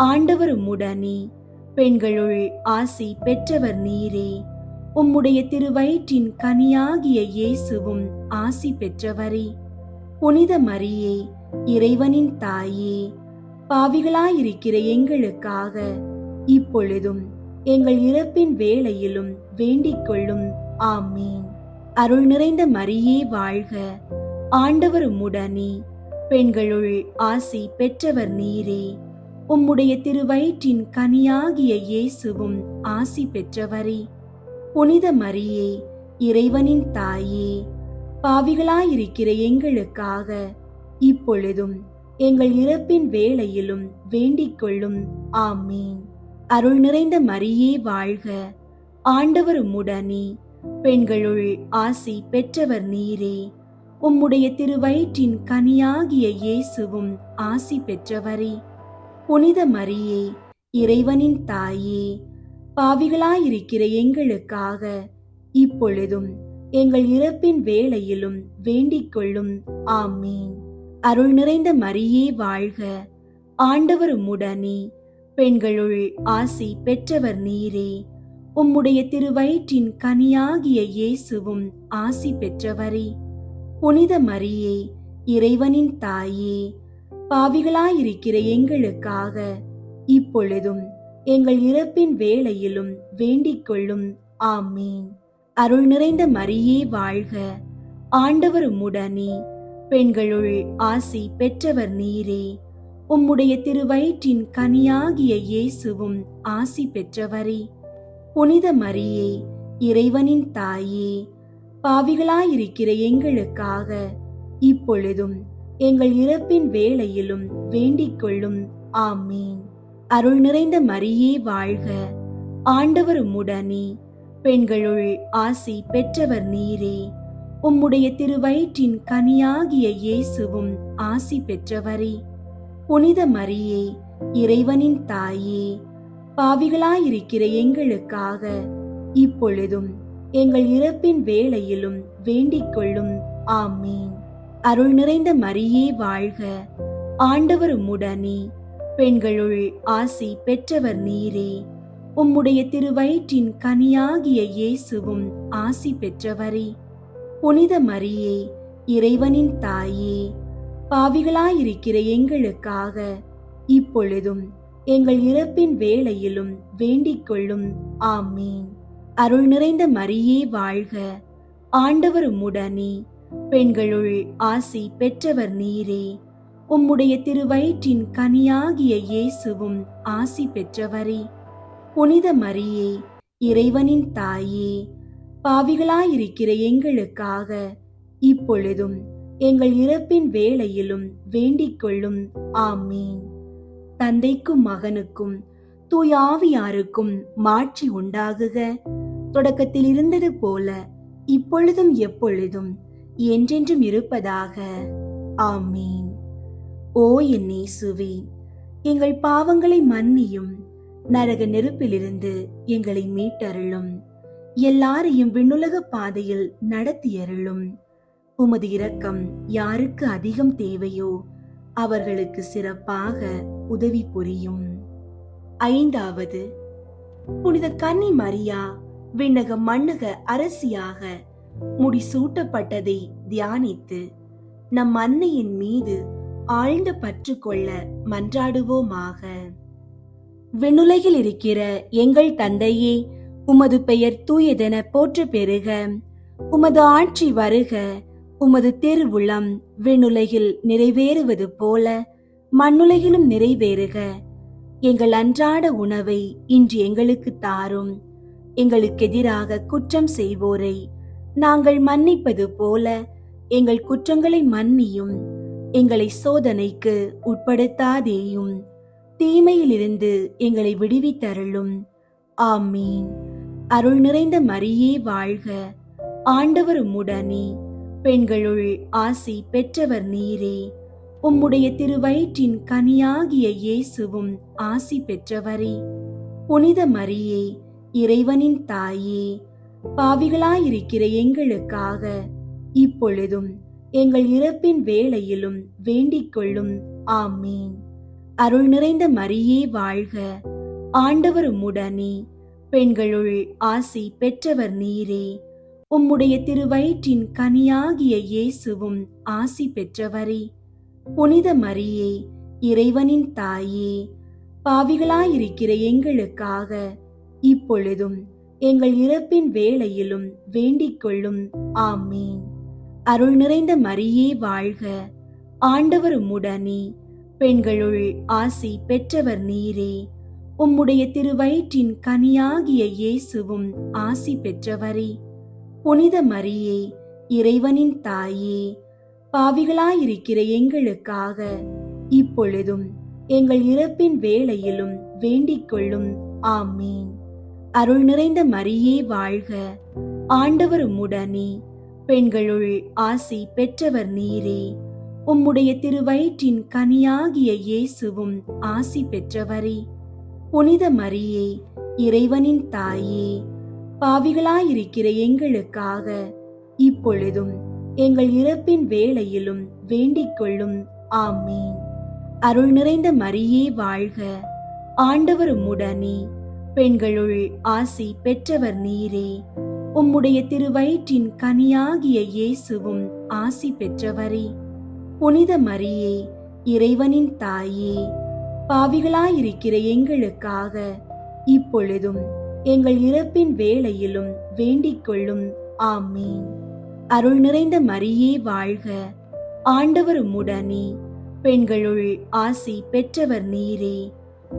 ஆண்டவர் உம்முடனே, பெண்களுள் ஆசி பெற்றவர் நீரே. உம்முடைய திருவயிற்றின் கனியாகிய இயேசுவும் ஆசி பெற்றவரே. புனித மரியே, இறைவனின் தாயே, பாவிகளாயிருக்கிற எங்களுக்காக இப்பொழுதும் எங்கள் இறப்பின் வேளையிலும் வேண்டிக் கொள்ளும். ஆமீன். அருள் நிறைந்த மரியே வாழ்க. ஆண்டவர் உம்முடனே, பெண்களுள் ஆசி பெற்றவர் நீரே. உம்முடைய திருவயிற்றின் கனியாகிய இயேசுவும் ஆசி பெற்றவரே. புனித மரியே, இறைவனின் தாயே, பாவிகளாயிருக்கிற எங்களுக்காக இப்பொழுதும் எங்கள் இறப்பின் வேளையிலும் வேண்டிக் கொள்ளும். ஆமீன். அருள் நிறைந்த மரியே வாழ்க. ஆண்டவர் உம்முடனே, பெண்களுள் ஆசி பெற்றவர் நீரே. உம்முடைய திருவயிற்றின் கனியாகிய இயேசுவும் ஆசி பெற்றவரே. புனித மரியே, இறைவனின் தாயே, பாவிகளாயிருக்கிற எங்களுக்காக இப்பொழுதும் எங்கள் இறப்பின் வேளையிலும் வேண்டிக் கொள்ளும். ஆமீன். அருள் நிறைந்த மரியே வாழ்க. ஆண்டவர் உம்முடனே, பெண்களுள் ஆசி பெற்றவர் நீரே. உம்முடைய திருவயிற்றின் கனியாகிய இயேசுவும் ஆசி பெற்றவரே. புனித மரியே, இறைவனின் தாயே, பாவிகளாயிருக்கிற எங்களுக்காக இப்பொழுதும் எங்கள் இறப்பின் வேளையிலும் வேண்டிக் கொள்ளும். ஆமீன். அருள் நிறைந்த மரியே வாழ்க. ஆண்டவர் உம்முடனே, பெண்களுள் ஆசி பெற்றவர் நீரே. உம்முடைய திருவயிற்றின் கனியாகிய இயேசுவும் ஆசி பெற்றவரே. புனித மரியே, இறைவனின் தாயே, பாவிகளாயிருக்கிற எங்களுக்காக இப்பொழுதும் எங்கள் இறப்பின் வேளையிலும் வேண்டிக் கொள்ளும். ஆமீன். அருள் நிறைந்த மரியே வாழ்க. ஆண்டவர் உம்முடனே, பெண்களுள் ஆசி பெற்றவர் நீரே. உம்முடைய திருவயிற்றின் கனியாகிய இயேசுவும் ஆசி பெற்றவரே. புனித மரியே, இறைவனின் தாயே, பாவிகளாயிருக்கிற எங்களுக்காக இப்பொழுதும் எங்கள் இறப்பின் வேளையிலும் வேண்டிக் கொள்ளும். ஆமீன். அருள் நிறைந்த மரியே வாழ்க. ஆண்டவர் உம்முடனே, பெண்களுள் ஆசி பெற்றவர் நீரே. உம்முடைய திருவயிற்றின் கனியாகிய இயேசுவும் ஆசி பெற்றவரே. புனித மரியே, இறைவனின் தாயே, பாவிகளாயிருக்கிற எங்களுக்காக இப்பொழுதும் எங்கள் இறப்பின் வேளையிலும் வேண்டிக் கொள்ளும். ஆமீன். அருள் நிறைந்த மரியே வாழ்க. ஆண்டவர் உம்முடனே, பெண்களுள் ஆசி பெற்றவர் நீரே. உம்முடைய திருவயிற்றின் கனியாகிய இயேசுவும் ஆசி பெற்றவரே. புனித மரியே, இறைவனின் தாயே, பாவிகளாயிருக்கிற எங்களுக்காக இப்பொழுதும் எங்கள் இறப்பின் வேளையிலும் வேண்டிக் கொள்ளும். ஆமீன். தந்தைக்கும் மகனுக்கும் தூய ஆவியாருக்கும் மாட்சி உண்டாகுக. தொடக்கத்தில் இருந்தது போல இப்பொழுதும் எப்பொழுதும் என்றென்றும் இருப்பதாக. ஆமீன். ஓ என் இயேசுவே, எங்கள் பாவங்களை மன்னியும், நரக நெருப்பிலிருந்து எங்களை மீட்டருளும், எல்லாரையும் விண்ணுலக பாதையில் நடத்தியருளும். உமது இரக்கம் யாருக்கு அதிகம் தேவையோ அவர்களுக்கு சிறப்பாக உதவி புரியும். ஐந்தாவது, புனித கன்னி மரியா விண்ணக மண்ணக அரசியாக முடிசூட்டப்பட்டதை தியானித்து நம் அன்னையின் மீது ஆழ்ந்த பற்று கொள்ள மன்றாடுவோமாக. விண்ணுலகில் இருக்கிற எங்கள் தந்தையே, உமது பெயர் தூயதென போற்ற பெறுக. உமது ஆட்சி வருக. உமது திருவுளம் விண்ணுலகில் நிறைவேறுவது போல மண்ணுலகிலும் நிறைவேறுக. எங்கள் அன்றாட உணவை இன்று எங்களுக்கு தாரும். எங்களுக்கு எதிராக குற்றம் செய்வோரை நாங்கள் மன்னிப்பது போல எங்கள் குற்றங்களை மன்னியும். எங்களை சோதனைக்கு உட்படுத்தாதேயும், தீமையிலிருந்து எங்களை விடுவித்தருளும். ஆமீன். அருள் நிறைந்த மரியே வாழ்க. ஆண்டவர் உம்முடனே, பெண்களுள் ஆசி பெற்றவர் நீரே. உம்முடைய திருவயிற்றின் கனியாகிய இயேசுவும் ஆசி பெற்றவரே. புனித மரியே, இறைவனின் தாயே, பாவிகளாயிருக்கிற எங்களுக்காக இப்பொழுதும் எங்கள் இறப்பின் வேளையிலும் வேண்டிக் கொள்ளும். ஆமீன். அருள் நிறைந்த மரியே வாழ்க. ஆண்டவர் உம்முடனே, பெண்களுள் ஆசி பெற்றவர் நீரே. உம்முடைய திருவயிற்றின் கனியாகிய இயேசுவும் ஆசி பெற்றவரே. புனித மரியே, இறைவனின் தாயே, பாவிகளாயிருக்கிற எங்களுக்காக இப்பொழுதும் எங்கள் இறப்பின் வேளையிலும் வேண்டிக் கொள்ளும். ஆமீன். அருள் நிறைந்த மரியே வாழ்க. ஆண்டவர் உம்முடனே, பெண்களுள் ஆசி பெற்றவர் நீரே. உம்முடைய திருவயிற்றின் கனியாகிய இயேசுவும் ஆசி பெற்றவரே. புனித மரியே, இறைவனின் தாயே, பாவிகளாயிருக்கிற எங்களுக்காக இப்பொழுதும் எங்கள் இறப்பின் வேளையிலும் வேண்டிக் கொள்ளும். ஆமீன். அருள் நிறைந்த மரியே வாழ்க. ஆண்டவர் உம்முடனே, பெண்களுள் ஆசி பெற்றவர் நீரே. உம்முடைய திருவயிற்றின் கனியாகிய இயேசுவும் ஆசி பெற்றவரே. புனித மரியே, இறைவனின் தாயே, பாவிகளாயிருக்கிற எங்களுக்காக இப்பொழுதும் எங்கள் இறப்பின் வேளையிலும் வேண்டிக் கொள்ளும். ஆமீன். அருள் நிறைந்த மரியே வாழ்க. ஆண்டவர் உம்முடனே, பெண்களுள் ஆசி பெற்றவர் நீரே. உம்முடைய திருவயிற்றின் கனியாகிய இயேசுவும் ஆசி பெற்றவரே. புனித மரியே, இறைவனின் தாயே, பாவிகளாயிருக்கிற எங்களுக்காக இப்பொழுதும் எங்கள் இறப்பின் வேளையிலும் வேண்டிக் கொள்ளும். ஆமீன். அருள் நிறைந்த மரியே வாழ்க. ஆண்டவர் உம்முடனே, பெண்களுள் ஆசி பெற்றவர் நீரே.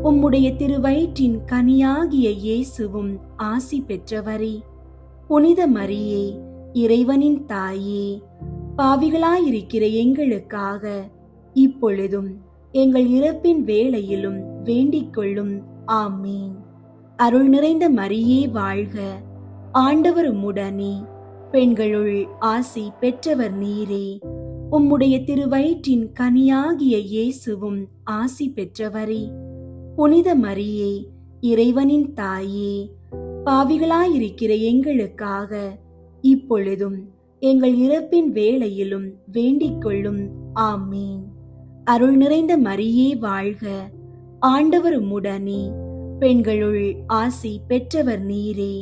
உம்முடைய திருவயிற்றின் கனியாகிய இயேசுவும் ஆசி பெற்றவரே. புனித மரியே, இறைவனின் தாயே, பாவிகளாயிருக்கிற எங்களுக்காக இப்பொழுதும் எங்கள் இறப்பின் வேளையிலும் வேண்டிக் கொள்ளும். ஆமீன். அருள் நிறைந்த மரியே வாழ்க. ஆண்டவர் உம்முடனே, பெண்களுள் ஆசி பெற்றவர் நீரே. உம்முடைய திருவயிற்றின் கனியாகிய இயேசுவும் ஆசி பெற்றவரே. புனித மரியே, இறைவனின் தாயே, பாவிகளாயிருக்கிற எங்களுக்காக இப்பொழுதும் எங்கள் இறப்பின் வேளையிலும் வேண்டிக் கொள்ளும். ஆமீன். அருள் நிறைந்த மரியே வாழ்க. ஆண்டவர் உம்முடனே, பெண்களுள் ஆசி பெற்றவர் நீரே.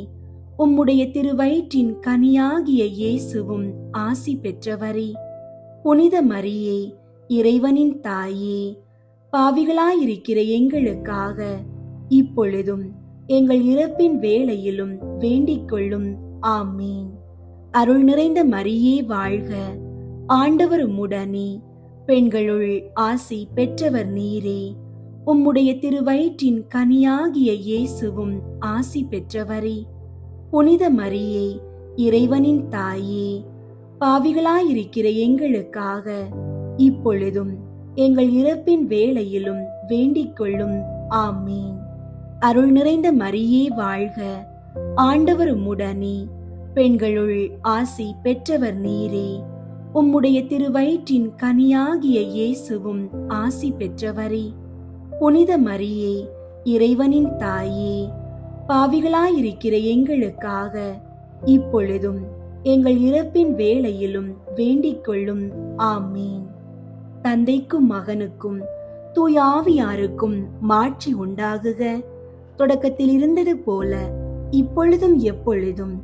உம்முடைய திருவயிற்றின் கனியாகிய இயேசுவும் ஆசி பெற்றவரே. புனித மரியே, இறைவனின் தாயே, பாவிகளாயிருக்கிற எங்களுக்காக இப்பொழுதும் எங்கள் இறப்பின் வேளையிலும் வேண்டிக் கொள்ளும். ஆமீன். அருள் நிறைந்த மரியே வாழ்க. ஆண்டவர் உம்முடனே, பெண்களுள் ஆசி பெற்றவர் நீரே. உம்முடைய திருவயிற்றின் கனியாகிய இயேசுவும் ஆசி பெற்றவரே. புனித மரியே, இறைவனின் தாயே, பாவிகளாயிருக்கிற எங்களுக்காக இப்பொழுதும் எங்கள் இறப்பின் வேளையிலும் வேண்டிக் கொள்ளும். ஆமீன். அருள் நிறைந்த மரியே வாழ்க, ஆண்டவர் உம்முடனே. பெண்களுள் ஆசி பெற்றவர் நீரே. உம்முடைய திருவயிற்றின் கனியாகிய இயேசுவும் ஆசி பெற்றவரே. புனித மரியே, இறைவனின் தாயே, பாவிகளாயிருக்கிற எங்களுக்காக இப்பொழுதும் எங்கள் இறப்பின் வேளையிலும் வேண்டிக் கொள்ளும். ஆமீன். தந்தைக்கும் மகனுக்கும் தூய ஆவியாருக்கும் மாட்சி உண்டாகுக. தொடக்கத்தில் இருந்தது போல இப்பொழுதும் எப்பொழுதும்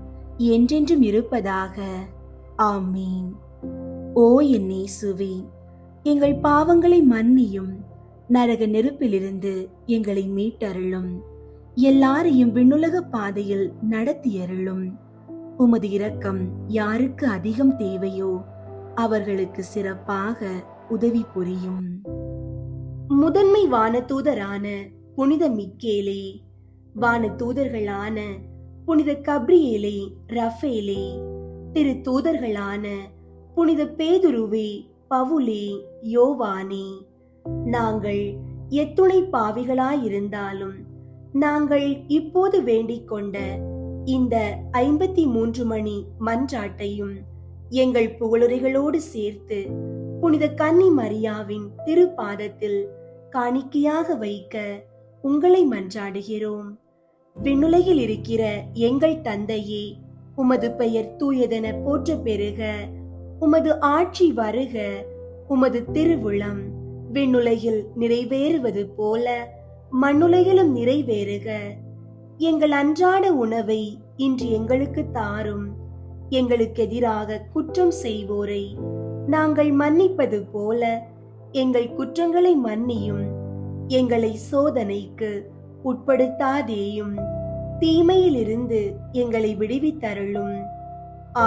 என்றென்றும் இருப்பதாக. ஆமீன். ஓ என் இயேசுவே, எங்கள் பாவங்களை மன்னியும், நரக நெருப்பிலிருந்து எங்களை மீட்டருளும், எல்லாரையும் விண்ணுலக பாதையில் நடத்தியருளும். உமது இரக்கம் யாருக்கு அதிகம் தேவையோ அவர்களுக்கு சிறப்பாக உதவி புரியும். முதன்மை வானதூதரான புனித மிக்கேலே, வானதூதர்களான புனித கப்ரியேலே, ரஃபேலே, திரு தூதர்களான புனித பேதுருவே, பவுலே, யோவானே, நாங்கள் எத்துணை பாவிகளாயிருந்தாலும் நாங்கள் இப்போது வேண்டிக் கொண்ட இந்த 53 மணி மன்றாட்டையும் எங்கள் புகழுரைகளோடு சேர்த்து புனித கன்னி மரியாவின் திருப்பாதத்தில் காணிக்கையாக வைக்க உங்களை மன்றாடுகிறோம். விண்ணுலகில் இருக்கிற எங்கள் தந்தையே, உமது பெயர் தூயதென போற்ற பெறுக. உமது ஆட்சி வருக. உமது திருவுளம் விண்ணுலகில் நிறைவேறுவது போல மண்ணுலகிலும் நிறைவேறுக. எங்கள் அன்றாட உணவை இன்று எங்களுக்கு தாரும். எங்களுக்கு எதிராக குற்றம் செய்வோரை நாங்கள் மன்னிப்பது போல எங்கள் குற்றங்களை மன்னியும். எங்களை சோதனைக்கு உட்படுத்தாதேயும், தீமையிலிருந்து எங்களை விடுவித்தருளும்.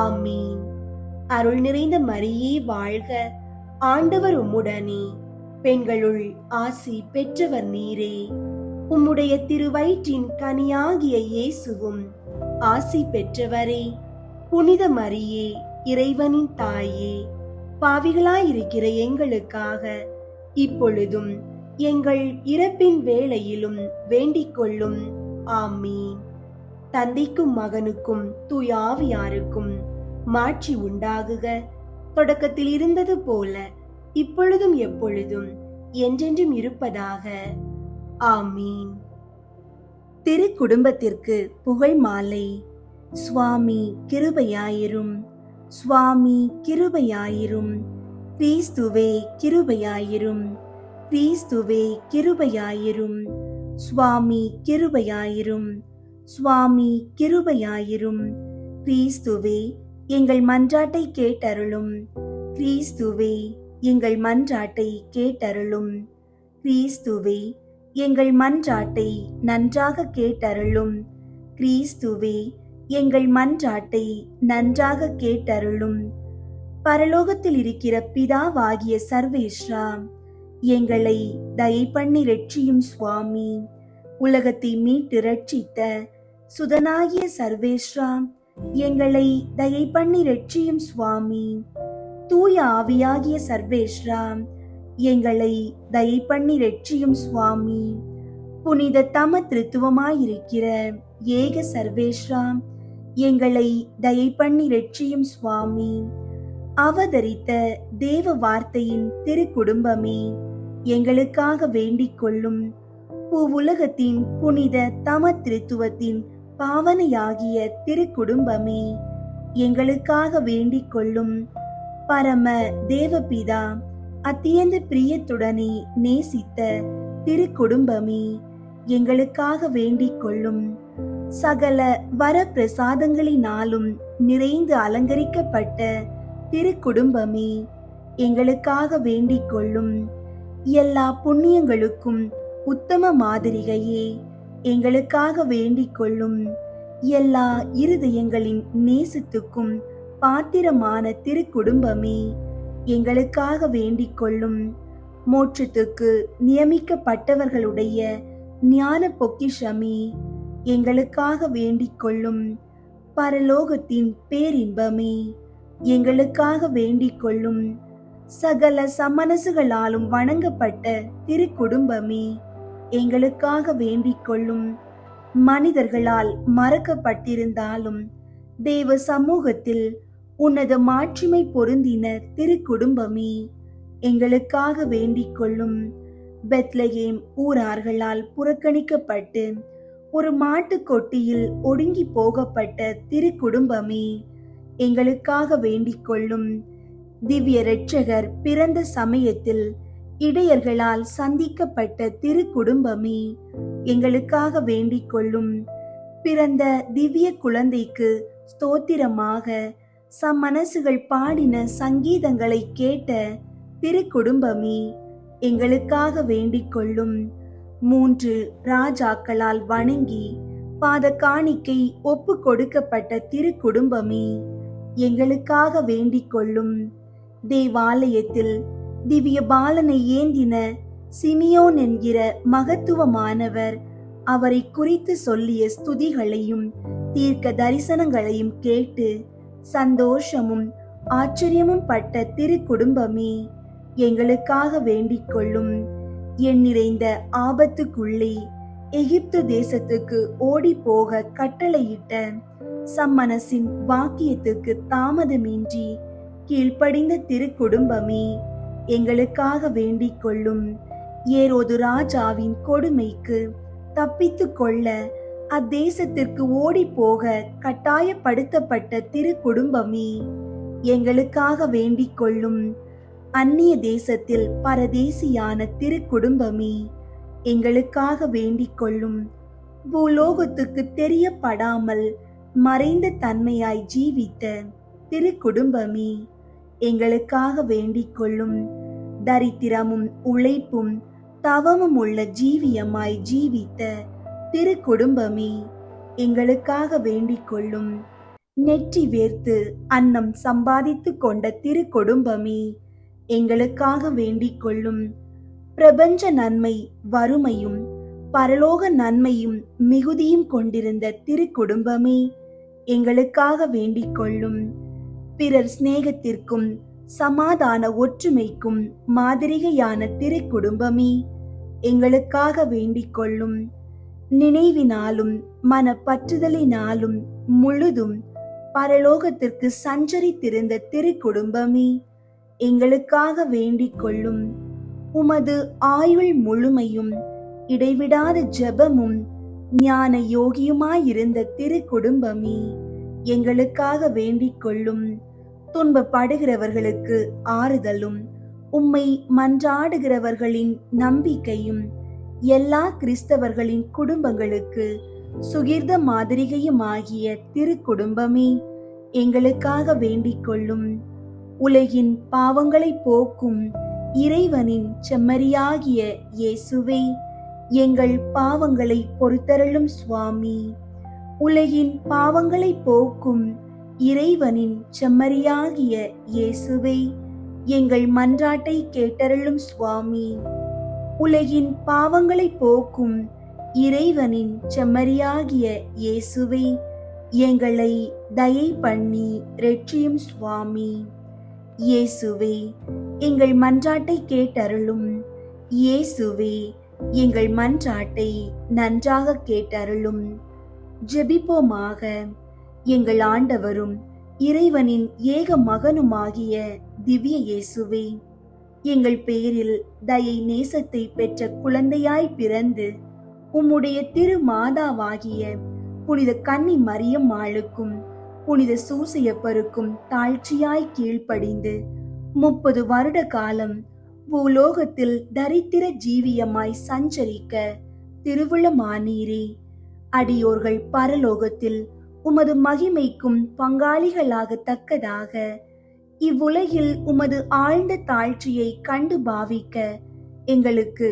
ஆமீன். அருள் நிறைந்த மரியே வாழ்க, ஆண்டவர் உம்முடனே. பெண்களுள் ஆசி பெற்றவர் நீரே. உம்முடைய திருவயிற்றின் கனியாகிய இயேசுவும் ஆசி பெற்றவரே. புனித மரியே, இறைவனின் தாயே, பாவிகளாயிருக்கிற எங்களுக்காக இப்பொழுதும் எங்கள் இறப்பின் வேளையிலும் வேண்டிக் கொள்ளும். ஆமீன். தந்தைக்கும் மகனுக்கும் தூய ஆவியாருக்கும் மாட்சி உண்டாகுக. தொடக்கத்தில் இருந்தது போல இப்பொழுதும் எப்பொழுதும் என்றென்றும் இருப்பதாக. ஆமீன். திரு குடும்பத்திற்கு புகழ் மாலை. சுவாமி கிருபையாயிரும், சுவாமி கிருபையாயிரும், கிறிஸ்துவே கிருபையாயிரும், கிறிஸ்துவே கிருபையாயிரும், சுவாமி கிருபையாயிரும், சுவாமி கிருபையாயிரும். கிறிஸ்துவே எங்கள் மன்றாட்டை கேட்டருளும், கிறிஸ்துவே எங்கள் மன்றாட்டை கேட்டருளும், கிறிஸ்துவே எங்கள் மன்றாட்டை நன்றாக கேட்டருளும், கிறிஸ்துவே எங்கள் மன்றாட்டை நன்றாக கேட்டருளும். பரலோகத்தில் இருக்கிற பிதாவாகிய சர்வேஸ்வரா, எங்களை தயை பண்ணி ரட்சியும் சுவாமி. உலகத்தை மீட்டு ரட்சித்த சுதனாகிய சர்வேஸ்வரா, எங்களை தயை பண்ணி ரட்சியும் சுவாமி. தூய ஆவியாகிய சர்வேஸ்வரா, எங்களை தயை பண்ணி ரட்சியும் சுவாமி. புனித தம திருத்துவமாயிருக்கிற ஏக சர்வேஸ்வரா, எங்களை தயை பண்ணி ரட்சியும் சுவாமி. அவதரித்த தேவ வார்த்தையின் திரு குடும்பமே, எங்களுக்காக வேண்டிக் கொள்ளும். பூவுலகத்தின் புனித தம திருத்துவத்தின் பாவனையாகிய திரு குடும்பமே, எங்களுக்காக வேண்டிக் கொள்ளும். பரம தேவபிதா அத்தியந்த பிரியத்துடனே நேசித்த திரு குடும்பமே, எங்களுக்காக வேண்டிக் கொள்ளும். சகல வர பிரசாதங்களினாலும் நிறைந்து அலங்கரிக்கப்பட்ட திரு குடும்பமே, எங்களுக்காக வேண்டிக் கொள்ளும். எல்லா புண்ணியங்களுக்கும் உத்தம மாதிரிகையே, எங்களுக்காக வேண்டிக் கொள்ளும். எல்லா இருதயங்களின் நேசத்துக்கும் பாத்திரமான திரு குடும்பமே, எங்களுக்காக வேண்டிக் கொள்ளும். மோட்சத்துக்கு நியமிக்கப்பட்டவர்களுடைய ஞான பொக்கிஷமே, எங்களுக்காக வேண்டிக் கொள்ளும். பரலோகத்தின் பேரின்பமே, எங்களுக்காக வேண்டிக் கொள்ளும். சகல சமனசுகளாலும் வணங்கப்பட்ட திருக்குடும்பமே, எங்களுக்காக வேண்டிக் கொள்ளும். மனிதர்களால் மறக்கப்பட்டிருந்தாலும் தேவ சமூகத்தில் உன்னத மாட்சிமை பொருந்தின திருக்குடும்பமே, எங்களுக்காக வேண்டிக் கொள்ளும். பெத்லகேம் ஊரார்களால் புறக்கணிக்கப்பட்டு ஒரு மாட்டுக்கொட்டியில் ஒடுங்கி போகப்பட்ட திருக்குடும்பமே, எங்களுக்காக வேண்டிக் கொள்ளும். திவ்ய இரட்சகர் பிறந்த சமயத்தில் இடையர்களால் சந்திக்கப்பட்ட திருக்குடும்பமே, எங்களுக்காக வேண்டிக் கொள்ளும். பிறந்த திவ்ய குழந்தைக்கு ஸ்தோத்திரமாக சம்மனசுகள் பாடின சங்கீதங்களை கேட்ட திருக்குடும்பமே, எங்களுக்காக வேண்டிக் கொள்ளும். 3 ராஜாக்களால் வணங்கி பாத காணிக்கை ஒப்பு கொடுக்கப்பட்ட திருக்குடும்பமே, எங்களுக்காக வேண்டிக் கொள்ளும். தேவாலயத்தில் திவ்ய பாலனை ஏந்தின சிமியோன் என்கிற மகத்துவமானவர் அவரை குறித்து சொல்லிய ஸ்துதிகளையும் தீர்க்க தரிசனங்களையும் கேட்டு சந்தோஷமும் ஆச்சரியமும் பட்ட திருக்குடும்பமே, எங்களுக்காக வேண்டிக் கொள்ளும். என் நிறைந்த ஆபத்துக்குள்ளே எகிப்து தேசத்துக்கு ஓடி போக கட்டளையிட்ட சம்மனசின் வாக்கியத்துக்கு தாமதமின்றி கீழ்ப்படிந்த திருக்குடும்பமே, எங்களுக்காக வேண்டிக் கொள்ளும். ஏரோது ராஜாவின் கொடுமைக்கு தப்பித்து கொள்ள அத்தேசத்திற்கு ஓடி போக கட்டாயப்படுத்தப்பட்ட திருக்குடும்பமே, எங்களுக்காக வேண்டிக் கொள்ளும். அந்நிய தேசத்தில் பரதேசியான திருக்குடும்பமே, எங்களுக்காக வேண்டிக் கொள்ளும். பூலோகத்துக்கு தெரியப்படாமல் மறைந்த தன்மையாய் ஜீவித்த திருக்குடும்பமே, எங்களுக்காக வேண்டிக் கொள்ளும். தரித்திரமும் உழைப்பும் தவமும் உள்ள ஜீவியமாய் ஜீவித்த திருக்குடும்பமே, எங்களுக்காக வேண்டிக் கொள்ளும். நெற்றி வேர்த்து அன்னம் சம்பாதித்து கொண்ட திருக்குடும்பமே, எங்களுக்காக வேண்டிக் கொள்ளும். பிரபஞ்ச நன்மை வறுமையும் பரலோக நன்மையும் மிகுதியும் கொண்டிருந்த திருக்குடும்பமே, எங்களுக்காக வேண்டிக் கொள்ளும். பிறர் சிநேகத்திற்கும் சமாதான ஒற்றுமைக்கும் மாதிரிகையான திருக்குடும்பமே, எங்களுக்காக வேண்டிக் கொள்ளும். நினைவினாலும் மனப்பற்றுதலினாலும் முழுதும் பரலோகத்திற்கு சஞ்சரித்திருந்த திருக்குடும்பமே, எங்களுக்காக வேண்டிக் கொள்ளும். உமது ஆயுள் முழுமையும் இடைவிடாத ஜெபமும் ஞான யோகியுமாயிருந்த திருக்குடும்பமே, எங்களுக்காக வேண்டிக் கொள்ளும். துன்பப்படுகிறவர்களுக்கு ஆறுதலும் உம்மை மன்றாடுகிறவர்களின் நம்பிக்கையும் எல்லா கிறிஸ்தவர்களின் குடும்பங்களுக்கு சுகிர்த மாதிரிகையுமாகிய திருக்குடும்பமே, எங்களுக்காக வேண்டிக் கொள்ளும். உலகின் பாவங்களை போக்கும் இறைவனின் செம்மறியாகிய இயேசுவே, எங்கள் பாவங்களை பொறுத்தருளும் சுவாமி. உலகின் பாவங்களை போக்கும் இறைவனின் செம்மறியாகிய இயேசுவே, எங்கள் மன்றாட்டை கேட்டருளும் சுவாமி. உலகின் பாவங்களை போக்கும் இறைவனின் செம்மறியாகிய இயேசுவே, எங்களை தயை பண்ணி இரட்சியும் சுவாமி. இயேசுவே, எங்கள் மன்றாட்டை கேட்டருளும். இயேசுவே, எங்கள் மன்றாட்டை நன்றாக கேட்டருளும். ஜெபிப்போமாக. எங்கள் ஆண்டவரும் இறைவனின் ஏக மகனுமாகிய திவ்ய இயேசுவே, எங்கள் பேரில் தயை நேசத்தை பெற்ற குழந்தையாய் பிறந்து உம்முடைய திரு மாதாவாகிய புனித கன்னி மரியம்மாளுக்கும் புனித சூசையப்பருக்கும் தாழ்ச்சியாய் கீழ்ப்படிந்து 30 வருட காலம் பூலோகத்தில் தரித்திர ஜீவியமாய் சஞ்சரிக்க திருவுளமானீரே. அடியோர்கள் பரலோகத்தில் உமது மகிமைக்கும் பங்காளிகளாகத்தக்கதாக இவ்வுலகில் உமது ஆழ்ந்த தாழ்ச்சியை கண்டு பாவிக்க எங்களுக்கு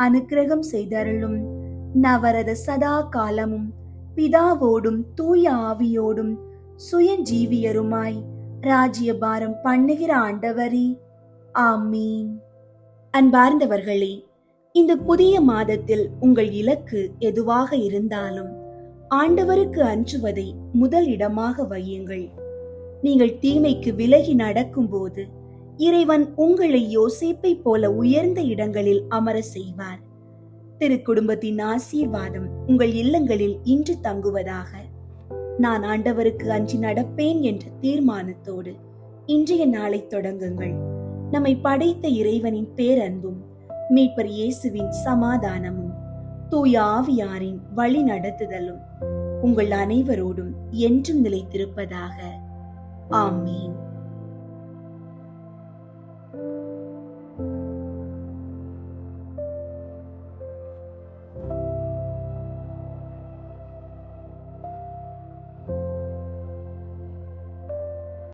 அனுக்கிரகம் செய்தருளும். நவரத சதா காலமும் பிதாவோடும் தூய ஆவியோடும் சுயஜீவியருமாய் ராஜ்யபாரம் பண்ணுகிற ஆண்டவரே, ஆமீன். அன்பார்ந்தவர்களே, இந்த புதிய மாதத்தில் உங்கள் இலக்கு எதுவாக இருந்தாலும் ஆண்டவருக்கு அஞ்சுவதை முதல் இடமாக வையுங்கள். நீங்கள் தீமைக்கு விலகி நடக்கும்போது இறைவன் உங்களை யோசேப்பை போல உயர்ந்த இடங்களில் அமர செய்வார். திருக்குடும்பத்தின் ஆசீர்வாதம் உங்கள் இல்லங்களில் இன்று தங்குவதாக. நான் ஆண்டவருக்கு அஞ்சி நடப்பேன் என்ற தீர்மானத்தோடு இன்றைய நாளை தொடங்குங்கள். நம்மை படைத்த இறைவனின் பேரன்பும் மீட்பர் இயேசுவின் சமாதானமும் தூய ஆவியாரின் வழி நடத்துதலும் உங்கள் அனைவரோடும் என்றும் நிலைத்திருப்பதாக. ஆமீன்.